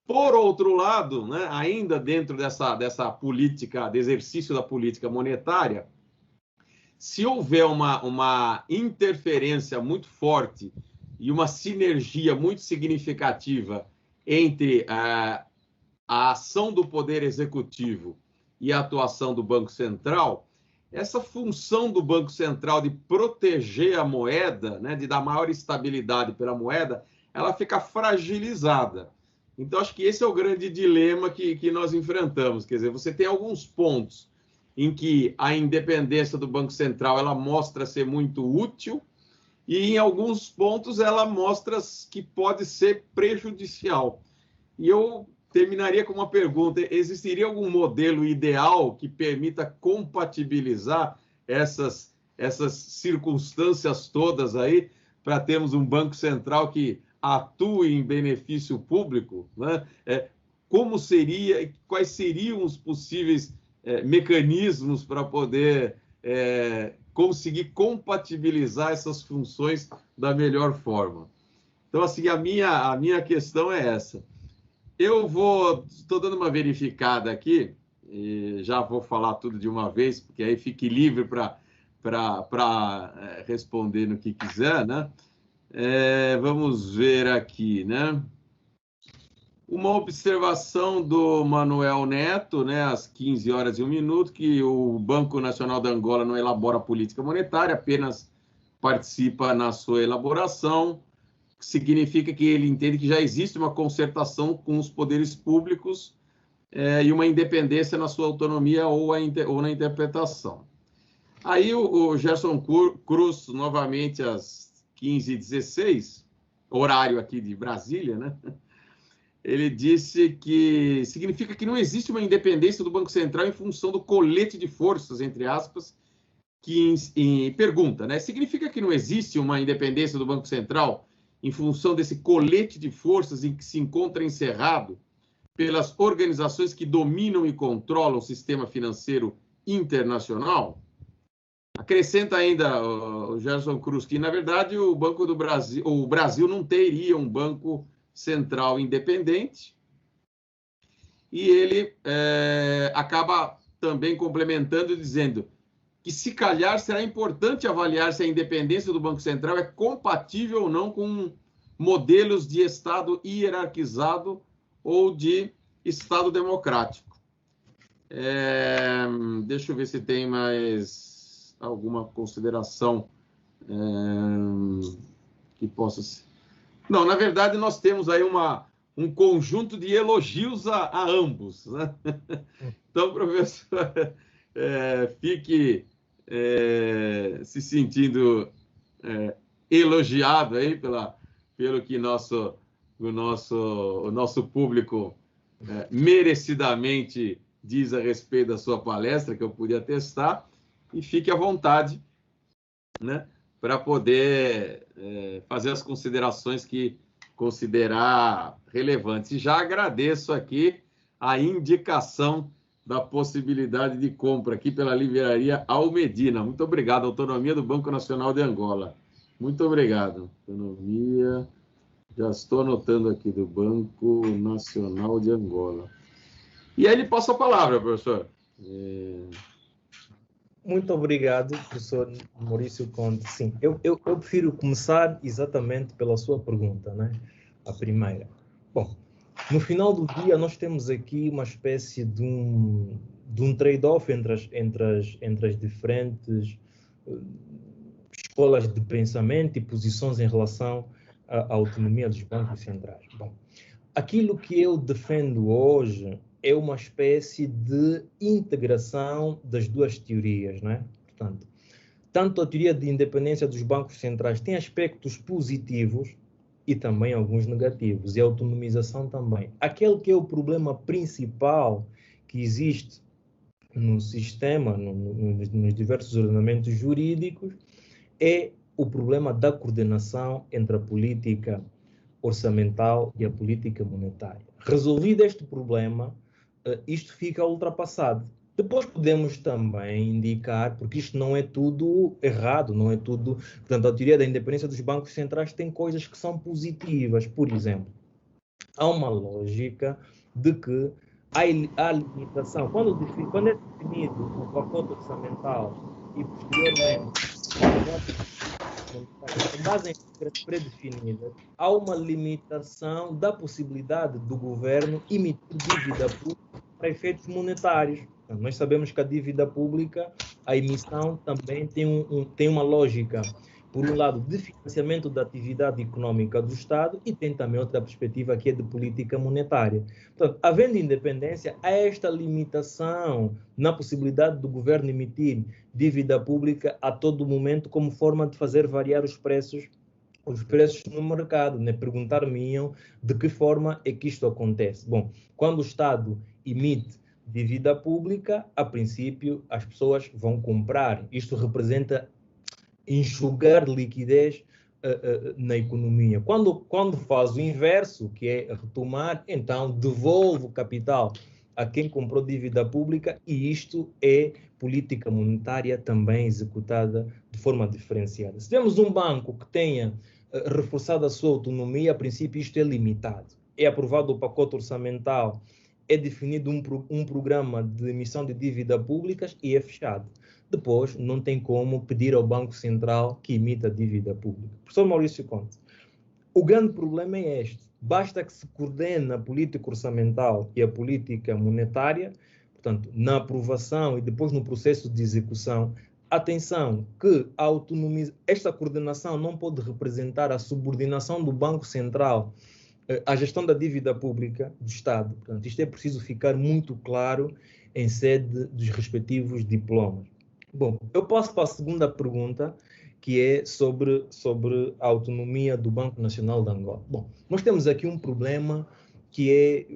Por outro lado, né, ainda dentro dessa política, de exercício da política monetária, se houver uma interferência muito forte e uma sinergia muito significativa entre a ação do Poder Executivo e a atuação do Banco Central, essa função do Banco Central de proteger a moeda, né, de dar maior estabilidade pela moeda, ela fica fragilizada. Então, acho que esse é o grande dilema que nós enfrentamos. Quer dizer, você tem alguns pontos em que a independência do Banco Central ela mostra ser muito útil e, em alguns pontos, ela mostra que pode ser prejudicial. E eu terminaria com uma pergunta: existiria algum modelo ideal que permita compatibilizar essas circunstâncias todas aí para termos um Banco Central que atue em benefício público, né? Como seria, quais seriam os possíveis mecanismos para poder conseguir compatibilizar essas funções da melhor forma? Então, assim, a minha questão é essa. Estou dando uma verificada aqui, e já vou falar tudo de uma vez, porque aí fique livre para responder no que quiser, né? Vamos ver aqui, né? Uma observação do Manuel Neto, né, às 15 horas e 1 minuto, que o Banco Nacional da Angola não elabora política monetária, apenas participa na sua elaboração. Significa que ele entende que já existe uma concertação com os poderes públicos e uma independência na sua autonomia ou na interpretação. Aí o Gerson Cruz, novamente às 15h16, horário aqui de Brasília, né? Ele disse que significa que não existe uma independência do Banco Central em função do colete de forças, entre aspas, pergunta, né? Significa que não existe uma independência do Banco Central em função desse colete de forças em que se encontra encerrado pelas organizações que dominam e controlam o sistema financeiro internacional? Acrescenta ainda o Gerson Cruz que, na verdade, o Brasil não teria um banco central independente, e ele acaba também complementando, dizendo que, se calhar, será importante avaliar se a independência do Banco Central é compatível ou não com modelos de Estado hierarquizado ou de Estado democrático. Deixa eu ver se tem mais alguma consideração que possa ser. Não, na verdade, nós temos aí um conjunto de elogios a ambos, né? Então, professor, fique se sentindo elogiado aí pelo que o nosso público merecidamente diz a respeito da sua palestra, que eu pude atestar, e fique à vontade, né, para poder fazer as considerações que considerar relevantes. E já agradeço aqui a indicação da possibilidade de compra aqui pela livraria Almedina. Muito obrigado, Autonomia do Banco Nacional de Angola. Muito obrigado. Autonomia, já estou anotando aqui, do Banco Nacional de Angola. E aí lhe passo a palavra, professor. Muito obrigado, professor Maurício Conte. Sim, eu prefiro começar exatamente pela sua pergunta, né? A primeira. Bom, no final do dia, nós temos aqui uma espécie de um trade-off entre as diferentes escolas de pensamento e posições em relação à autonomia dos bancos centrais. Bom, aquilo que eu defendo hoje é uma espécie de integração das duas teorias, não é? Portanto, tanto a teoria de independência dos bancos centrais tem aspectos positivos e também alguns negativos, e a autonomização também. Aquele que é o problema principal que existe no sistema, nos diversos ordenamentos jurídicos, é o problema da coordenação entre a política orçamental e a política monetária. Resolvido este problema, isto fica ultrapassado. Depois podemos também indicar, porque isto não é tudo errado, não é tudo... Portanto, a teoria da independência dos bancos centrais tem coisas que são positivas. Por exemplo, há uma lógica de que há limitação. Quando é definido o pacote orçamental e, posteriormente, com base em regras predefinidas, há uma limitação da possibilidade do governo emitir dívida pública para efeitos monetários. Então, nós sabemos que a dívida pública, a emissão também tem uma lógica, por um lado, de financiamento da atividade econômica do Estado, e tem também outra perspectiva que é de política monetária. Portanto, havendo independência, há esta limitação na possibilidade do governo emitir dívida pública a todo momento como forma de fazer variar os preços no mercado, né? Perguntar-me-iam de que forma é que isto acontece. Bom, quando o Estado emite dívida pública, a princípio as pessoas vão comprar. Isto representa enxugar liquidez na economia. Quando faz o inverso, que é retomar, então devolve o capital a quem comprou dívida pública, e isto é política monetária também executada de forma diferenciada. Se temos um banco que tenha reforçado a sua autonomia, a princípio isto é limitado. É aprovado o pacote orçamental, é definido um programa de emissão de dívida públicas e é fechado. Depois, não tem como pedir ao Banco Central que emita dívida pública. Professor Maurício Conte, o grande problema é este. Basta que se coordene a política orçamental e a política monetária, portanto, na aprovação e depois no processo de execução. Atenção, que esta coordenação não pode representar a subordinação do Banco Central à gestão da dívida pública do Estado. Portanto, isto é preciso ficar muito claro em sede dos respectivos diplomas. Bom, eu passo para a segunda pergunta, que é sobre a autonomia do Banco Nacional de Angola. Bom, nós temos aqui um problema que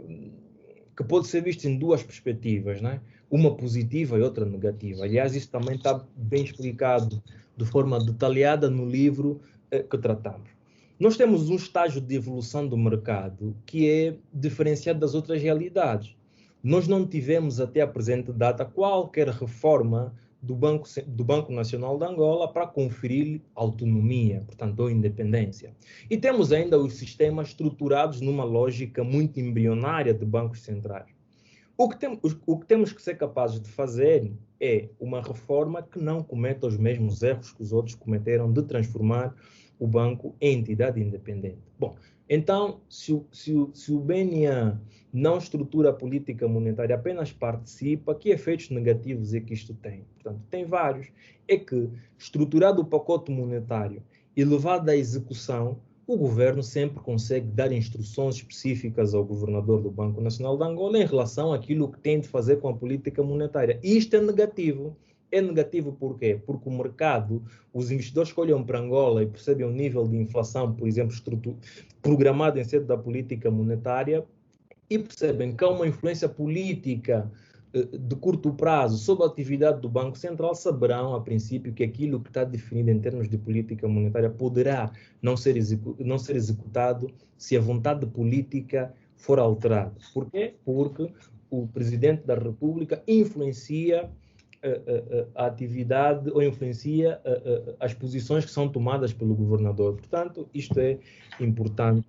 pode ser visto em duas perspectivas, né? Uma positiva e outra negativa. Aliás, isso também está bem explicado de forma detalhada no livro que tratamos. nós temos um estágio de evolução do mercado que é diferenciado das outras realidades. Nós não tivemos até a presente data qualquer reforma do Banco Nacional de Angola para conferir autonomia, portanto, ou independência. E temos ainda os sistemas estruturados numa lógica muito embrionária de bancos centrais. O que temos que ser capazes de fazer é uma reforma que não cometa os mesmos erros que os outros cometeram de transformar o banco em entidade independente. Bom, então, se o BNA não estrutura a política monetária, apenas participa, que efeitos negativos é que isto tem? Portanto, tem vários. É que, estruturado o pacote monetário e levado à execução, o governo sempre consegue dar instruções específicas ao governador do Banco Nacional de Angola em relação àquilo que tem de fazer com a política monetária. E isto é negativo. É negativo por quê? Porque o mercado, os investidores que olham para Angola e percebem o nível de inflação, por exemplo, programado em sede da política monetária, e percebem que há uma influência política de curto prazo sobre a atividade do Banco Central, saberão, a princípio, que aquilo que está definido em termos de política monetária poderá não ser executado se a vontade política for alterada. Por quê? Porque o Presidente da República influencia a atividade ou influencia as posições que são tomadas pelo governador. Portanto, isto é importante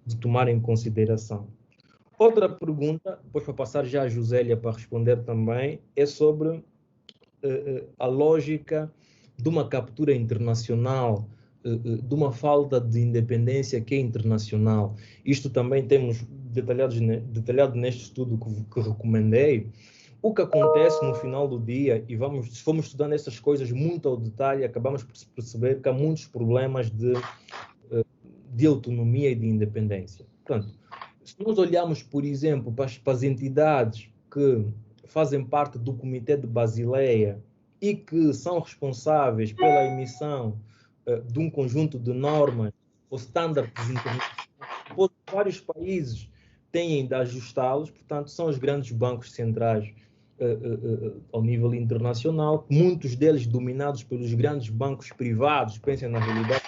de tomar em consideração. Outra pergunta, depois para passar já a Josélia para responder também, é sobre a lógica de uma captura internacional, de uma falta de independência que é internacional. Isto também temos detalhado neste estudo que recomendei. O que acontece no final do dia, e se formos estudando essas coisas muito ao detalhe, acabamos por perceber que há muitos problemas de autonomia e de independência. Portanto, se nós olharmos, por exemplo, para as entidades que fazem parte do Comitê de Basileia e que são responsáveis pela emissão de um conjunto de normas ou estándares internacionais, vários países têm de ajustá-los, portanto, são os grandes bancos centrais ao nível internacional, muitos deles dominados pelos grandes bancos privados, pensem na realidade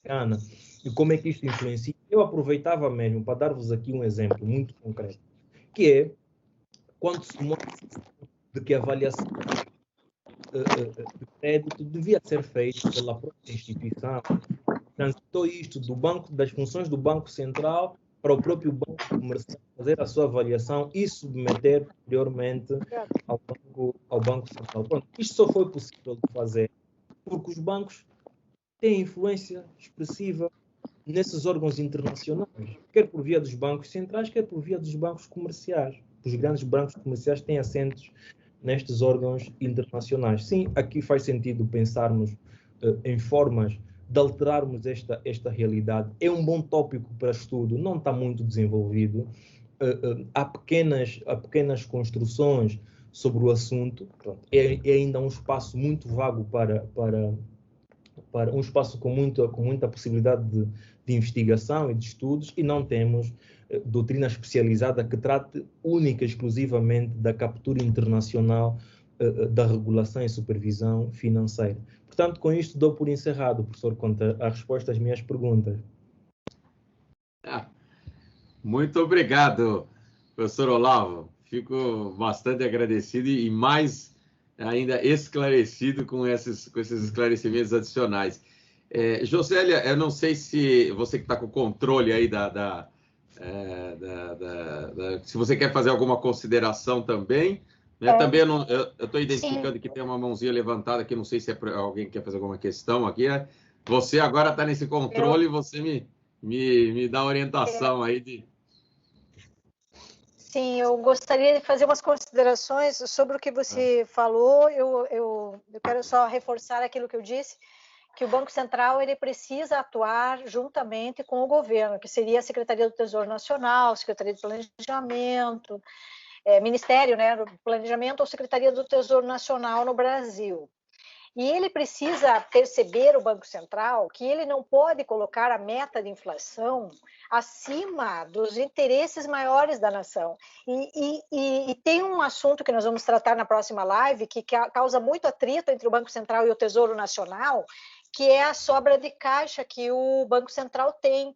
americana, e como é que isto influencia. Eu aproveitava mesmo para dar-vos aqui um exemplo muito concreto, que é quando se mostra de que a avaliação de crédito devia ser feita pela própria instituição, transitou isto das funções do Banco Central para o próprio Banco Comercial fazer a sua avaliação e submeter posteriormente ao Banco Central. Pronto, isto só foi possível de fazer porque os bancos têm influência expressiva nesses órgãos internacionais, quer por via dos bancos centrais, quer por via dos bancos comerciais. Os grandes bancos comerciais têm assentos nestes órgãos internacionais. Sim, aqui faz sentido pensarmos em formas de alterarmos esta realidade. É um bom tópico para estudo, não está muito desenvolvido. Há pequenas construções sobre o assunto. Pronto, é ainda um espaço muito vago para um espaço com muita possibilidade de investigação e de estudos, e não temos doutrina especializada que trate única e exclusivamente da captura internacional da regulação e supervisão financeira. Portanto, com isto dou por encerrado, professor Conta, a resposta às minhas perguntas. Muito obrigado, professor Olavo. Fico bastante agradecido e mais ainda esclarecido com esses esclarecimentos adicionais. Josélia, eu não sei se você que está com o controle aí se você quer fazer alguma consideração também, né? Também eu estou identificando que tem uma mãozinha levantada aqui, não sei se é alguém que quer fazer alguma questão aqui. Você agora está nesse controle, você me dá orientação aí de... Sim, eu gostaria de fazer umas considerações sobre o que você falou. Eu quero só reforçar aquilo que eu disse, que o Banco Central ele precisa atuar juntamente com o governo, que seria a Secretaria do Tesouro Nacional, Secretaria de Planejamento, Ministério, né, do Planejamento ou Secretaria do Tesouro Nacional no Brasil. E ele precisa perceber, o Banco Central, que ele não pode colocar a meta de inflação acima dos interesses maiores da nação. E tem um assunto que nós vamos tratar na próxima live, que causa muito atrito entre o Banco Central e o Tesouro Nacional, que é a sobra de caixa que o Banco Central tem,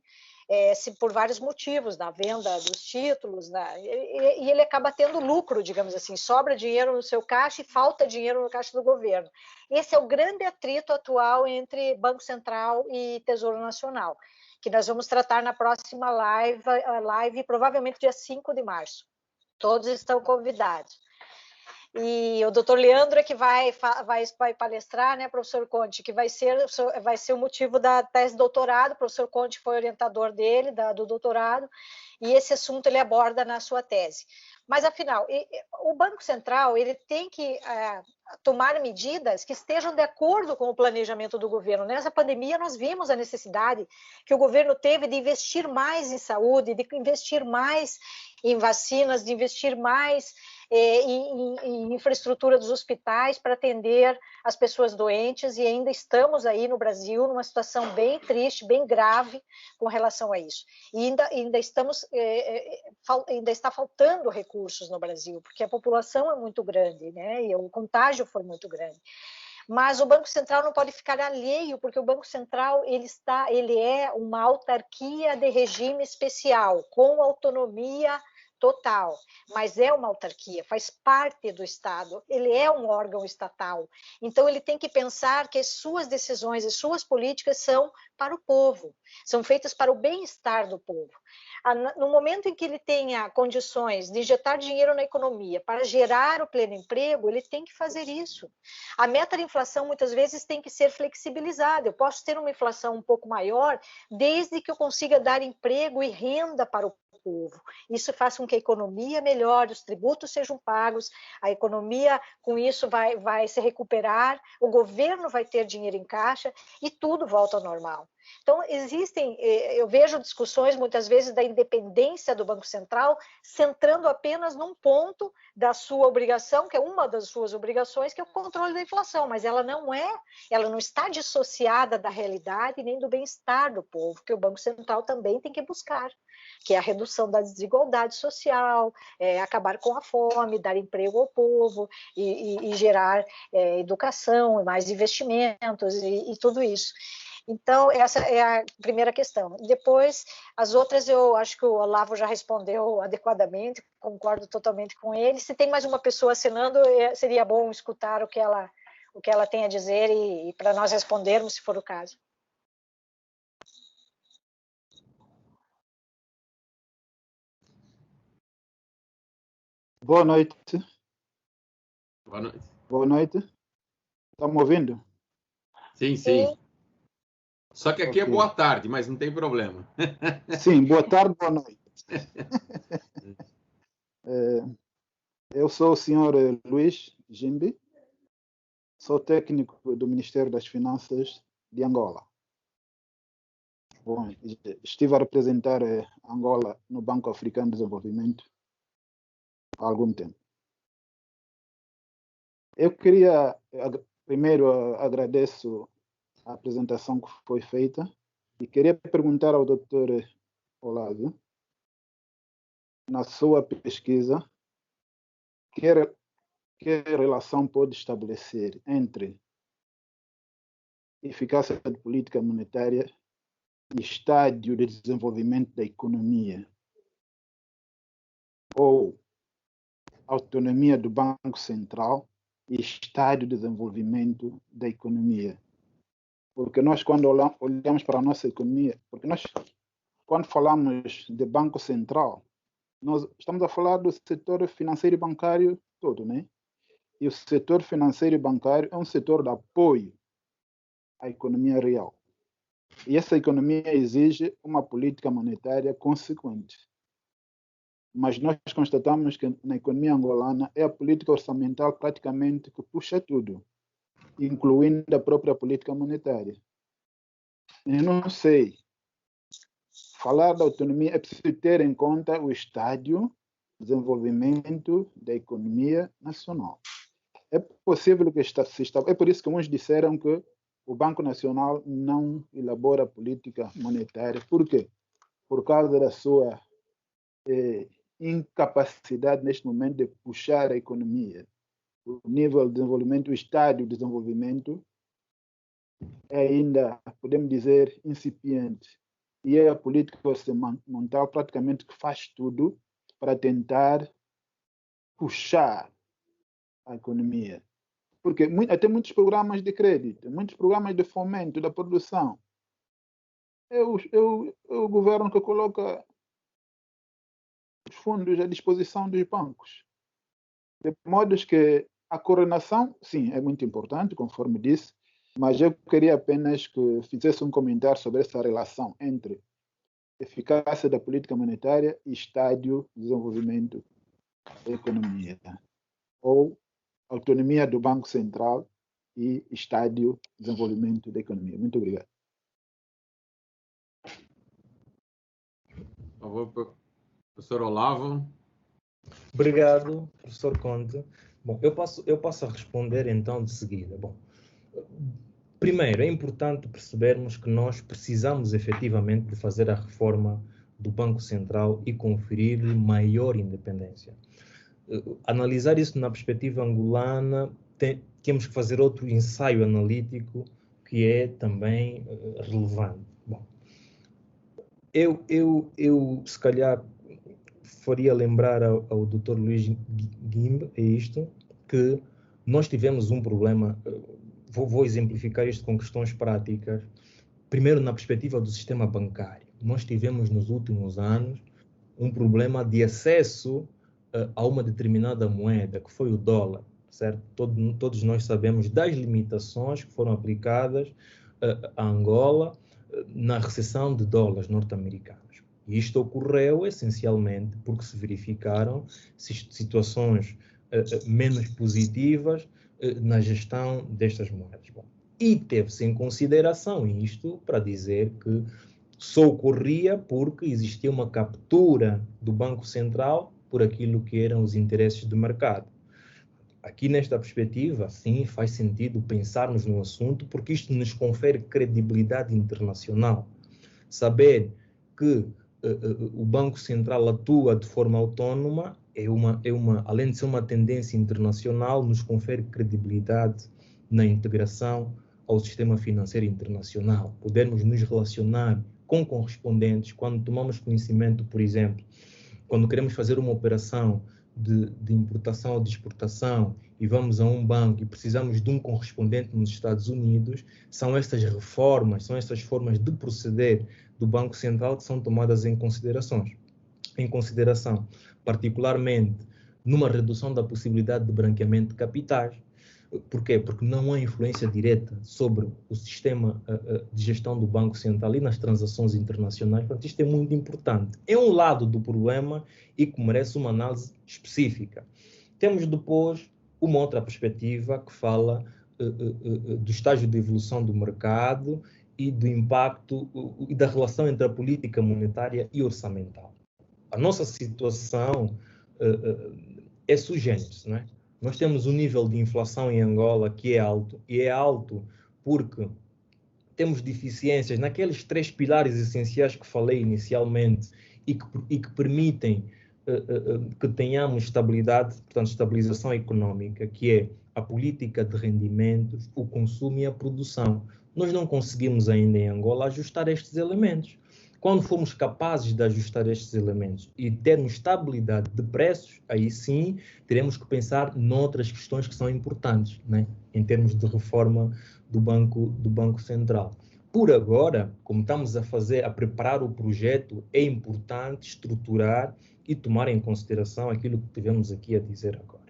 por vários motivos, da venda dos títulos, né? E ele acaba tendo lucro, digamos assim, sobra dinheiro no seu caixa e falta dinheiro no caixa do governo. Esse é o grande atrito atual entre Banco Central e Tesouro Nacional, que nós vamos tratar na próxima live provavelmente dia 5 de março. Todos estão convidados. E o doutor Leandro é que vai palestrar, né, professor Conte, que vai ser o motivo da tese de doutorado. O professor Conte foi orientador dele, do doutorado, e esse assunto ele aborda na sua tese. Mas, afinal, o Banco Central ele tem que tomar medidas que estejam de acordo com o planejamento do governo. Nessa pandemia, nós vimos a necessidade que o governo teve de investir mais em saúde, de investir mais em vacinas, de investir mais em infraestrutura dos hospitais para atender as pessoas doentes, e ainda estamos aí no Brasil numa situação bem triste, bem grave com relação a isso. E ainda está faltando recursos no Brasil, porque a população é muito grande, né? E o contágio foi muito grande. Mas o Banco Central não pode ficar alheio, porque o Banco Central ele é uma autarquia de regime especial, com autonomia total, mas é uma autarquia, faz parte do Estado, ele é um órgão estatal, então ele tem que pensar que as suas decisões, as suas políticas são para o povo, são feitas para o bem-estar do povo. No momento em que ele tenha condições de injetar dinheiro na economia para gerar o pleno emprego, ele tem que fazer isso. A meta de inflação muitas vezes tem que ser flexibilizada. Eu posso ter uma inflação um pouco maior desde que eu consiga dar emprego e renda para o povo. Isso faz com que a economia melhore, os tributos sejam pagos, a economia com isso vai se recuperar, o governo vai ter dinheiro em caixa e tudo volta ao normal. Então, eu vejo discussões muitas vezes da independência do Banco Central, centrando apenas num ponto da sua obrigação, que é uma das suas obrigações, que é o controle da inflação, mas ela não está dissociada da realidade nem do bem-estar do povo, que o Banco Central também tem que buscar, que é a redução da desigualdade social, acabar com a fome, dar emprego ao povo e gerar educação, mais investimentos e tudo isso. Então, essa é a primeira questão. Depois, as outras eu acho que o Olavo já respondeu adequadamente, concordo totalmente com ele. Se tem mais uma pessoa assinando, seria bom escutar o que ela tem a dizer e para nós respondermos, se for o caso. Boa noite. Boa noite. Boa noite. Está me ouvindo? Sim, sim. Só que aqui é boa tarde, mas não tem problema. Sim, boa tarde, boa noite. Eu sou o senhor Luiz Jimbi, sou técnico do Ministério das Finanças de Angola. Bom, estive a representar Angola no Banco Africano de Desenvolvimento há algum tempo. Eu queria, primeiro, agradeço a apresentação que foi feita e queria perguntar ao Dr. Olavo, na sua pesquisa, que relação pode estabelecer entre eficácia de política monetária e estádio de desenvolvimento da economia, ou autonomia do Banco Central e estádio de desenvolvimento da economia? Porque nós, quando olhamos para a nossa economia, porque nós, quando falamos de Banco Central, nós estamos a falar do setor financeiro e bancário todo, né? E o setor financeiro e bancário é um setor de apoio à economia real. E essa economia exige uma política monetária consequente. Mas nós constatamos que na economia angolana é a política orçamental praticamente que puxa tudo, incluindo a própria política monetária. Eu não sei. Falar da autonomia é preciso ter em conta o estádio de desenvolvimento da economia nacional. É possível que é por isso que uns disseram que o Banco Nacional não elabora política monetária. Por quê? Por causa da sua incapacidade neste momento de puxar a economia. O nível de desenvolvimento, o estádio de desenvolvimento é ainda, podemos dizer, incipiente. E é a política orçamental praticamente que faz tudo para tentar puxar a economia. Porque até muitos programas de crédito, muitos programas de fomento da produção, é o governo que coloca os fundos à disposição dos bancos. De modo que a coordenação, sim, é muito importante, conforme disse, mas eu queria apenas que fizesse um comentário sobre essa relação entre eficácia da política monetária e estádio de desenvolvimento da economia, ou autonomia do Banco Central e estádio de desenvolvimento da economia. Muito obrigado. Por favor, professor Olavo. Obrigado, professor Conte. Bom, eu passo a responder então de seguida. Bom, primeiro, é importante percebermos que nós precisamos efetivamente de fazer a reforma do Banco Central e conferir-lhe maior independência. Analisar isso na perspectiva angolana, temos que fazer outro ensaio analítico que é também relevante. Bom, eu se calhar faria lembrar ao Dr. Luís Guimbe, que nós tivemos um problema, vou exemplificar isto com questões práticas. Primeiro, na perspectiva do sistema bancário. Nós tivemos nos últimos anos um problema de acesso a uma determinada moeda, que foi o dólar, certo? Todos nós sabemos das limitações que foram aplicadas a Angola na recepção de dólares norte-americanos. E isto ocorreu essencialmente porque se verificaram situações menos positivas na gestão destas moedas. Bom, e teve-se em consideração isto para dizer que só ocorria porque existia uma captura do Banco Central por aquilo que eram os interesses de mercado. Aqui nesta perspectiva, sim, faz sentido pensarmos no assunto porque isto nos confere credibilidade internacional. Saber que o Banco Central atua de forma autónoma além de ser uma tendência internacional, nos confere credibilidade na integração ao sistema financeiro internacional. Podermos nos relacionar com correspondentes quando tomamos conhecimento, por exemplo, quando queremos fazer uma operação de importação ou de exportação e vamos a um banco e precisamos de um correspondente nos Estados Unidos, são estas reformas, são estas formas de proceder do Banco Central que são tomadas em consideração, particularmente numa redução da possibilidade de branqueamento de capitais. Por quê? Porque não há influência direta sobre o sistema de gestão do Banco Central e nas transações internacionais. Portanto, isto é muito importante. É um lado do problema e que merece uma análise específica. Temos depois uma outra perspectiva que fala do estágio de evolução do mercado e do impacto e da relação entre a política monetária e orçamental. A nossa situação é sui generis, não é? Nós temos um nível de inflação em Angola que é alto, e é alto porque temos deficiências naqueles 3 pilares essenciais que falei inicialmente e que permitem que tenhamos estabilidade, portanto, estabilização econômica, que é a política de rendimentos, o consumo e a produção. Nós não conseguimos ainda em Angola ajustar estes elementos. Quando formos capazes de ajustar estes elementos e termos estabilidade de preços, aí sim teremos que pensar noutras questões que são importantes, né? Em termos de reforma do Banco Central. Por agora, como estamos a preparar o projeto, é importante estruturar e tomar em consideração aquilo que tivemos aqui a dizer agora.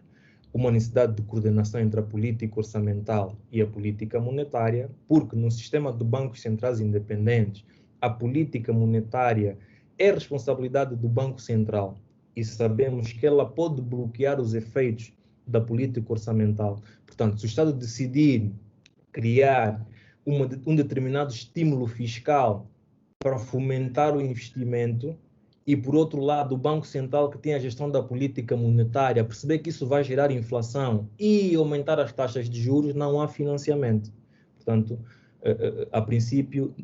Uma necessidade de coordenação entre a política orçamental e a política monetária, porque no sistema de bancos centrais independentes, a política monetária é responsabilidade do Banco Central e sabemos que ela pode bloquear os efeitos da política orçamental. Portanto, se o Estado decidir criar um determinado estímulo fiscal para fomentar o investimento e, por outro lado, o Banco Central, que tem a gestão da política monetária, perceber que isso vai gerar inflação e aumentar as taxas de juros, não há financiamento. Portanto, a princípio,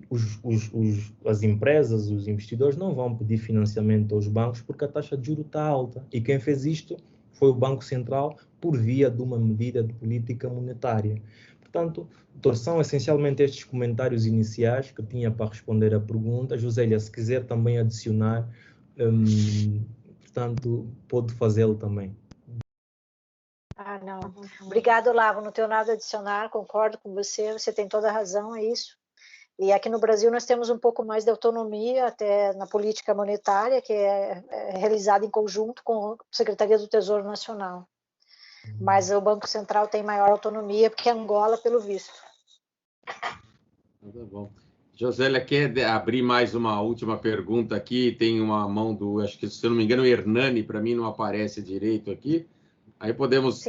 as empresas, os investidores não vão pedir financiamento aos bancos porque a taxa de juros está alta. E quem fez isto foi o Banco Central por via de uma medida de política monetária. Portanto, doutor, são essencialmente estes comentários iniciais que tinha para responder à pergunta. Josélia, se quiser também adicionar, portanto, pode fazê-lo também. Não. Obrigado, Olavo. Não tenho nada a adicionar, concordo com você, você tem toda a razão, é isso. E aqui no Brasil nós temos um pouco mais de autonomia, até na política monetária, que é realizada em conjunto com a Secretaria do Tesouro Nacional. Mas o Banco Central tem maior autonomia, porque é Angola, pelo visto. Tá bom. Josélia, quer abrir mais uma última pergunta aqui? Tem uma mão do, acho que, se eu não me engano, o Hernani, para mim não aparece direito aqui. Aí podemos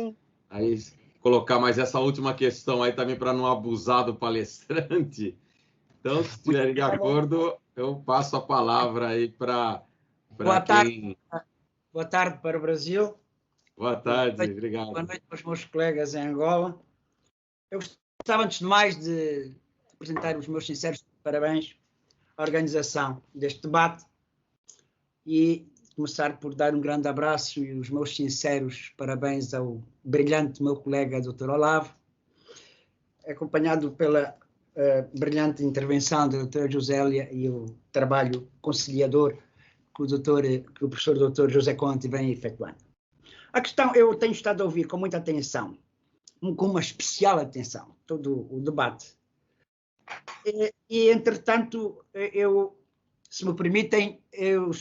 aí colocar mais essa última questão aí também para não abusar do palestrante. Então, se estiverem de acordo, eu passo a palavra aí para quem... Boa tarde para o Brasil. Boa tarde, obrigado. Boa noite para os meus colegas em Angola. Eu gostava, antes de mais, de apresentar os meus sinceros parabéns à organização deste debate e começar por dar um grande abraço e os meus sinceros parabéns ao brilhante meu colega Dr. Olavo, acompanhado pela brilhante intervenção da doutora Josélia e o trabalho conciliador que o professor Dr. José Conte vem efetuando. A questão, eu tenho estado a ouvir com muita atenção, com uma especial atenção, todo o debate. E entretanto, se me permitem, eu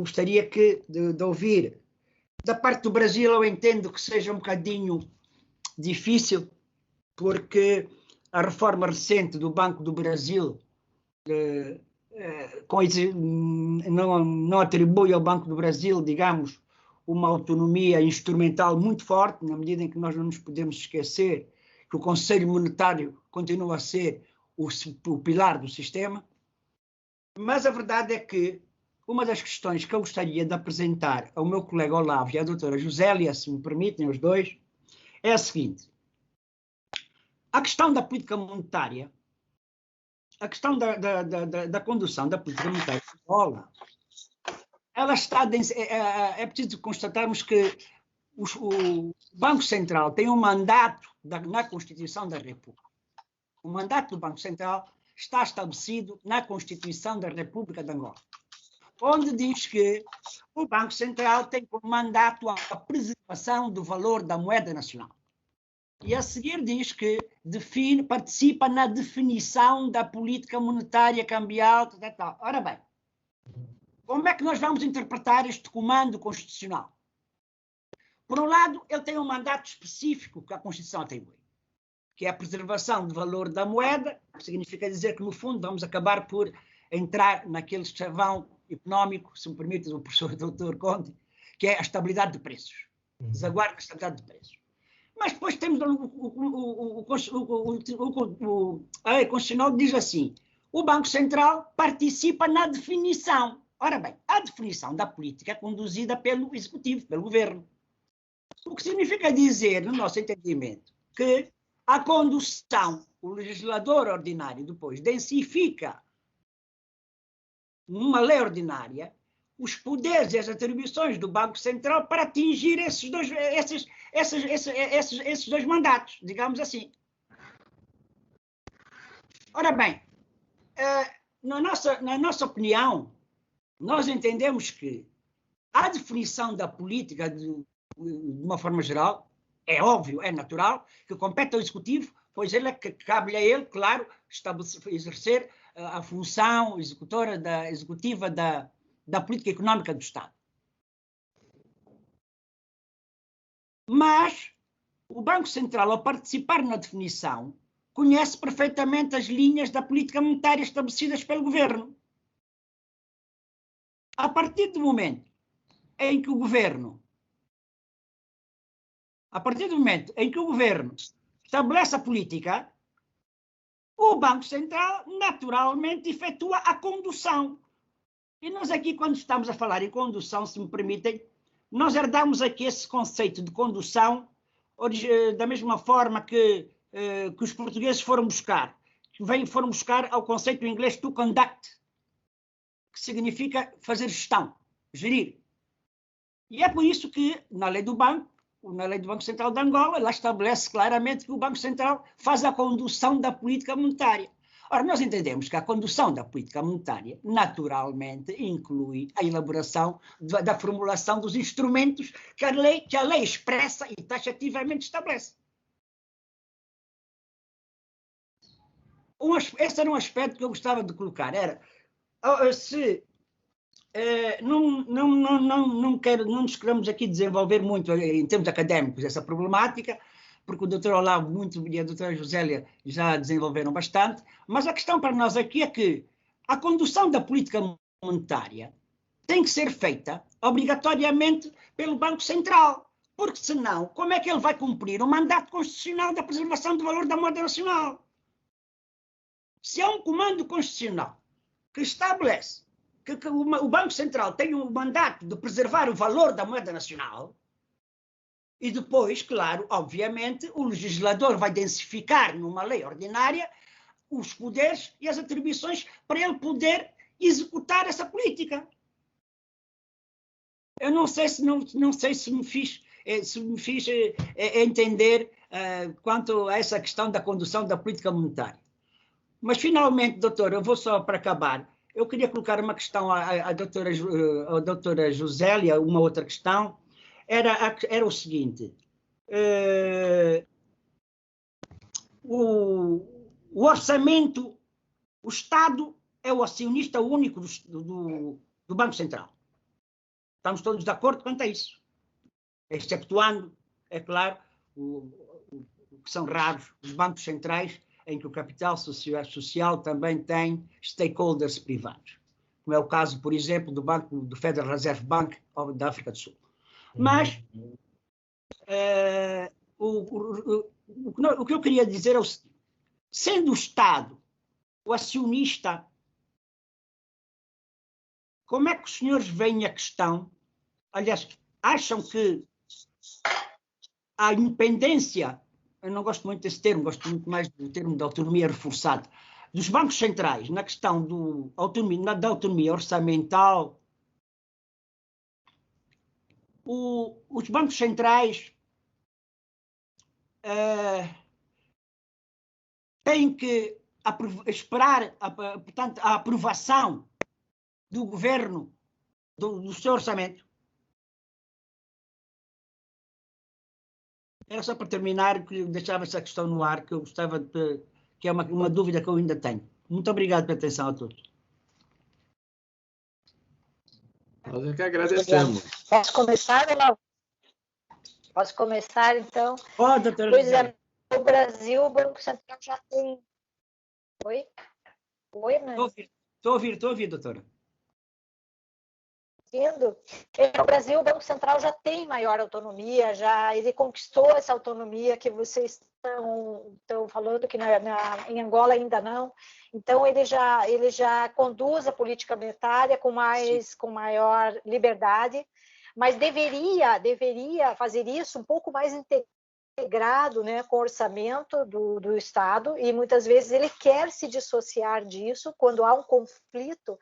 gostaria de ouvir, da parte do Brasil, eu entendo que seja um bocadinho difícil, porque a reforma recente do Banco do Brasil não atribui ao Banco do Brasil, digamos, uma autonomia instrumental muito forte, na medida em que nós não nos podemos esquecer que o Conselho Monetário continua a ser o pilar do sistema. Mas a verdade é que uma das questões que eu gostaria de apresentar ao meu colega Olavo e à doutora Josélia, se me permitem os dois, é a seguinte. A questão da política monetária, a questão da condução da política monetária em Angola, ela está... É preciso constatarmos que o Banco Central tem um mandato na Constituição da República. O mandato do Banco Central está estabelecido na Constituição da República de Angola, onde diz que o Banco Central tem como mandato a preservação do valor da moeda nacional. E a seguir diz que participa na definição da política monetária cambial, tal. Ora bem, como é que nós vamos interpretar este comando constitucional? Por um lado, ele tem um mandato específico que a Constituição atribui, que é a preservação do valor da moeda, que significa dizer que, no fundo, vamos acabar por entrar naquele chavão económico, se me permite, do professor Dr. Conte, que é a estabilidade de preços. Desaguar a estabilidade de preços. Mas depois temos a lei constitucional diz assim, o Banco Central participa na definição. Ora bem, a definição da política é conduzida pelo Executivo, pelo Governo. O que significa dizer, no nosso entendimento, que a condução, o legislador ordinário depois densifica numa lei ordinária os poderes e as atribuições do Banco Central para atingir esses dois mandatos, digamos assim. Ora bem, na nossa opinião, nós entendemos que a definição da política de uma forma geral é óbvio, é natural, que compete ao Executivo, pois cabe a ele, claro, exercer a função executiva da política económica do Estado. Mas o Banco Central, ao participar na definição, conhece perfeitamente as linhas da política monetária estabelecidas pelo Governo. A partir do momento em que o Governo estabelece a política, o Banco Central naturalmente efetua a condução. E nós aqui, quando estamos a falar em condução, se me permitem, nós herdamos aqui esse conceito de condução da mesma forma que os portugueses foram buscar ao conceito em inglês to conduct, que significa fazer gestão, gerir. E é por isso que, na lei do banco, na lei do Banco Central de Angola, lá estabelece claramente que o Banco Central faz a condução da política monetária. Ora, nós entendemos que a condução da política monetária, naturalmente, inclui a elaboração da formulação dos instrumentos que a lei expressa e taxativamente estabelece. Esse era um aspecto que eu gostava de colocar, era se não nos queremos aqui desenvolver muito em termos académicos essa problemática, porque o doutor Olavo e a doutora Josélia já desenvolveram bastante, mas a questão para nós aqui é que a condução da política monetária tem que ser feita obrigatoriamente pelo Banco Central, porque senão, como é que ele vai cumprir o mandato constitucional da preservação do valor da moeda nacional? Se há um comando constitucional que estabelece que o Banco Central tem um mandato de preservar o valor da moeda nacional, e depois, claro, obviamente, o legislador vai densificar numa lei ordinária os poderes e as atribuições para ele poder executar essa política. Eu não sei se me fiz entender quanto a essa questão da condução da política monetária. Mas, finalmente, doutor, eu vou só para acabar. Eu queria colocar uma questão à doutora Josélia, uma outra questão. Era o seguinte. O orçamento, o Estado é o acionista único do Banco Central. Estamos todos de acordo quanto a isso. Exceptuando, é claro, que são raros os bancos centrais em que o capital social também tem stakeholders privados, como é o caso, por exemplo, do Federal Reserve Bank da África do Sul. Mas o que eu queria dizer é o seguinte: sendo o Estado o acionista, como é que os senhores veem a questão? Aliás, acham que a independência, eu não gosto muito desse termo, gosto muito mais do termo de autonomia reforçada, dos bancos centrais na questão da autonomia orçamental, os bancos centrais têm que esperar, portanto, a aprovação do governo do seu orçamento. Era só para terminar, que eu deixava essa questão no ar, que eu gostava que é uma dúvida que eu ainda tenho. Muito obrigado pela atenção a todos. Nós é que agradecemos. Posso começar, Olavo? Posso começar, então? Pode, doutora. Pois é, no Brasil, o Banco Central já tem... Oi? Oi, Nani? Estou a ouvir, doutora. No Brasil, o Banco Central já tem maior autonomia, ele conquistou essa autonomia que vocês estão falando, que em Angola ainda não. Então, ele já conduz a política monetária com maior liberdade, mas deveria fazer isso um pouco mais integrado, né, com o orçamento do Estado, e muitas vezes ele quer se dissociar disso quando há um conflito.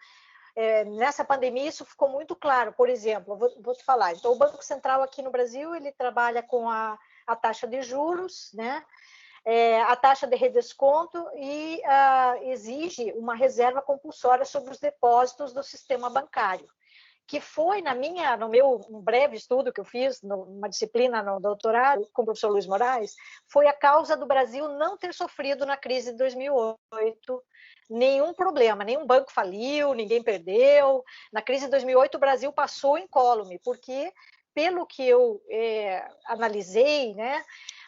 Nessa pandemia isso ficou muito claro. Por exemplo, vou te falar, então o Banco Central aqui no Brasil, ele trabalha com a taxa de juros, né? A taxa de redesconto e exige uma reserva compulsória sobre os depósitos do sistema bancário, que foi no meu breve estudo que eu fiz, numa disciplina no doutorado com o professor Luiz Moraes, foi a causa do Brasil não ter sofrido na crise de 2008 nenhum problema, nenhum banco faliu, ninguém perdeu. Na crise de 2008 o Brasil passou incólume, porque, pelo que eu analisei, né,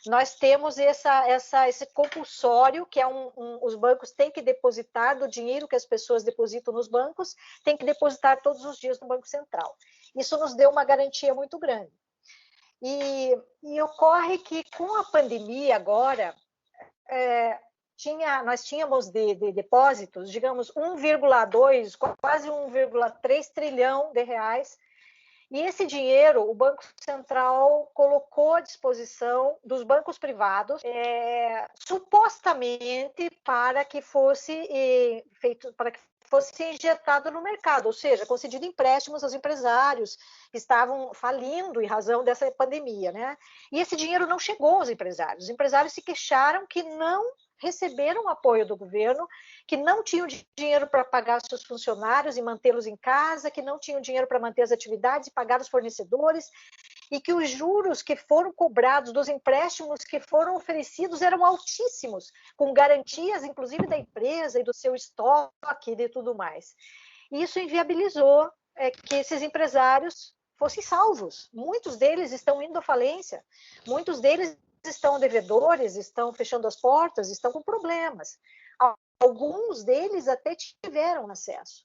nós temos esse compulsório, que é os bancos têm que depositar do dinheiro que as pessoas depositam nos bancos, tem que depositar todos os dias no Banco Central. Isso nos deu uma garantia muito grande. E ocorre que, com a pandemia agora, nós tínhamos de depósitos, digamos, 1,2, quase 1,3 trilhão de reais. E esse dinheiro, o Banco Central colocou à disposição dos bancos privados, supostamente para que fosse fosse injetado no mercado, ou seja, concedido empréstimos aos empresários que estavam falindo em razão dessa pandemia, né? E esse dinheiro não chegou aos empresários. Os empresários se queixaram que não receberam apoio do governo, que não tinham dinheiro para pagar seus funcionários e mantê-los em casa, que não tinham dinheiro para manter as atividades e pagar os fornecedores, e que os juros que foram cobrados dos empréstimos que foram oferecidos eram altíssimos, com garantias, inclusive, da empresa e do seu estoque e de tudo mais. E isso inviabilizou que esses empresários fossem salvos. Muitos deles estão indo à falência, muitos deles estão devedores, estão fechando as portas, estão com problemas. Alguns deles até tiveram acesso.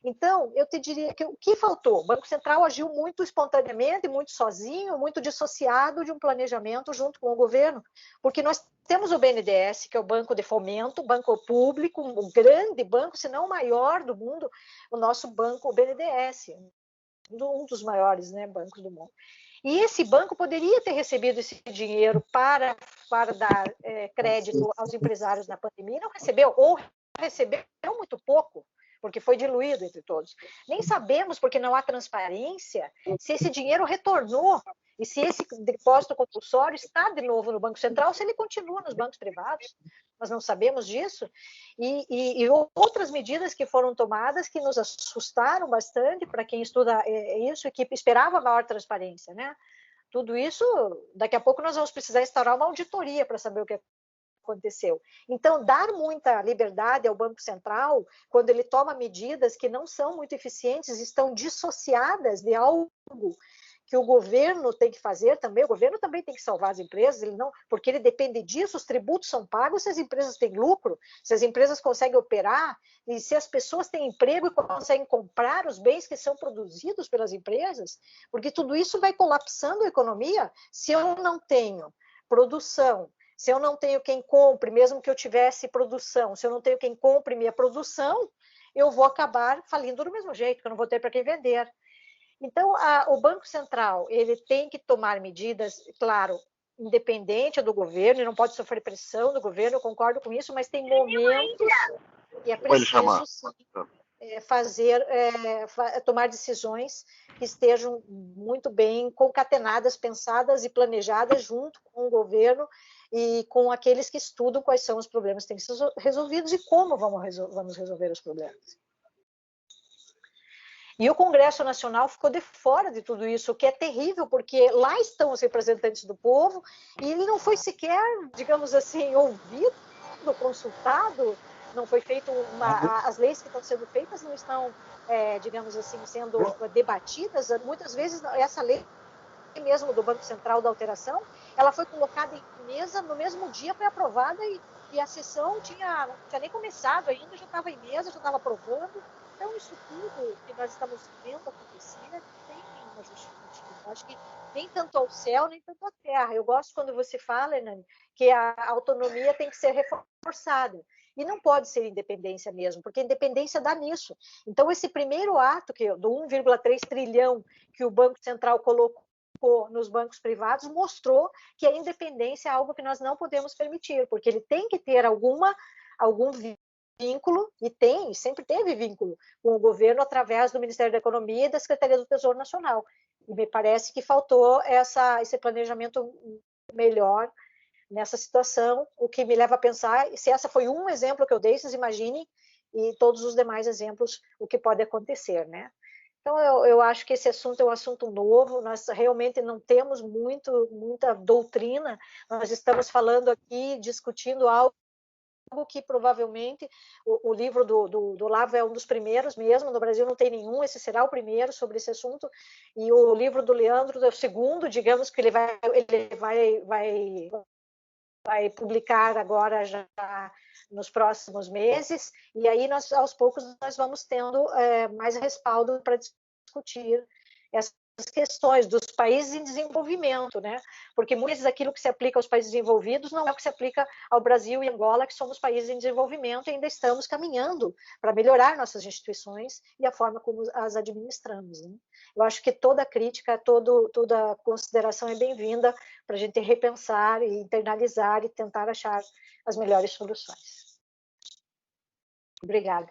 Então, eu te diria que o que faltou? O Banco Central agiu muito espontaneamente, muito sozinho, muito dissociado de um planejamento junto com o governo, porque nós temos o BNDES, que é o banco de fomento, banco público, um grande banco, se não o maior do mundo, o nosso banco, o BNDES, um dos maiores, né, bancos do mundo. E esse banco poderia ter recebido esse dinheiro para dar crédito aos empresários na pandemia, não recebeu, ou recebeu muito pouco, porque foi diluído entre todos. Nem sabemos, porque não há transparência, se esse dinheiro retornou e se esse depósito compulsório está de novo no Banco Central, ou se ele continua nos bancos privados. Nós não sabemos disso. E outras medidas que foram tomadas que nos assustaram bastante para quem estuda isso e que esperava maior transparência, né? Tudo isso, daqui a pouco nós vamos precisar instaurar uma auditoria para saber o que aconteceu. Então, dar muita liberdade ao Banco Central, quando ele toma medidas que não são muito eficientes, estão dissociadas de algo que o governo tem que fazer também. O governo também tem que salvar as empresas, ele não, porque ele depende disso, os tributos são pagos se as empresas têm lucro, se as empresas conseguem operar, e se as pessoas têm emprego e conseguem comprar os bens que são produzidos pelas empresas, porque tudo isso vai colapsando a economia se eu não tenho produção, se eu não tenho quem compre, mesmo que eu tivesse produção, se eu não tenho quem compre minha produção, eu vou acabar falindo do mesmo jeito, porque eu não vou ter para quem vender. Então, o Banco Central ele tem que tomar medidas, claro, independente do governo, e não pode sofrer pressão do governo, eu concordo com isso, mas tem momentos que é preciso sim, tomar decisões que estejam muito bem concatenadas, pensadas e planejadas junto com o governo e com aqueles que estudam quais são os problemas que têm que ser resolvidos e como vamos resolver os problemas. E o Congresso Nacional ficou de fora de tudo isso, o que é terrível, porque lá estão os representantes do povo e ele não foi sequer, digamos assim, ouvido, consultado, não foi feito as leis que estão sendo feitas não estão, digamos assim, sendo debatidas. Muitas vezes essa lei mesmo do Banco Central da alteração, ela foi colocada em mesa no mesmo dia, foi aprovada e a sessão não tinha nem começado ainda, já estava em mesa, já estava aprovando. Então, isso tudo que nós estamos vendo acontecer tem uma justificativa. Acho que nem tanto ao céu, nem tanto à terra. Eu gosto quando você fala, Hernani, que a autonomia tem que ser reforçada. E não pode ser independência mesmo, porque a independência dá nisso. Então, esse primeiro ato do 1,3 trilhão que o Banco Central colocou nos bancos privados mostrou que a independência é algo que nós não podemos permitir, porque ele tem que ter algum vínculo, e sempre teve vínculo com o governo através do Ministério da Economia e da Secretaria do Tesouro Nacional. E me parece que faltou esse planejamento melhor nessa situação, o que me leva a pensar, se essa foi um exemplo que eu dei, vocês imaginem, e todos os demais exemplos, o que pode acontecer, né? Então, eu acho que esse assunto é um assunto novo, nós realmente não temos muita doutrina, nós estamos falando aqui, discutindo algo que provavelmente o livro do Olavo é um dos primeiros mesmo, no Brasil não tem nenhum, esse será o primeiro sobre esse assunto, e o livro do Leandro é o segundo, digamos que ele vai publicar agora já nos próximos meses, e aí aos poucos nós vamos tendo mais respaldo para discutir essas questões dos países em desenvolvimento, né? Porque muitas vezes aquilo que se aplica aos países desenvolvidos não é o que se aplica ao Brasil e Angola, que somos países em desenvolvimento e ainda estamos caminhando para melhorar nossas instituições e a forma como as administramos, né? Eu acho que toda crítica, toda consideração é bem-vinda para a gente repensar e internalizar e tentar achar as melhores soluções. Obrigada.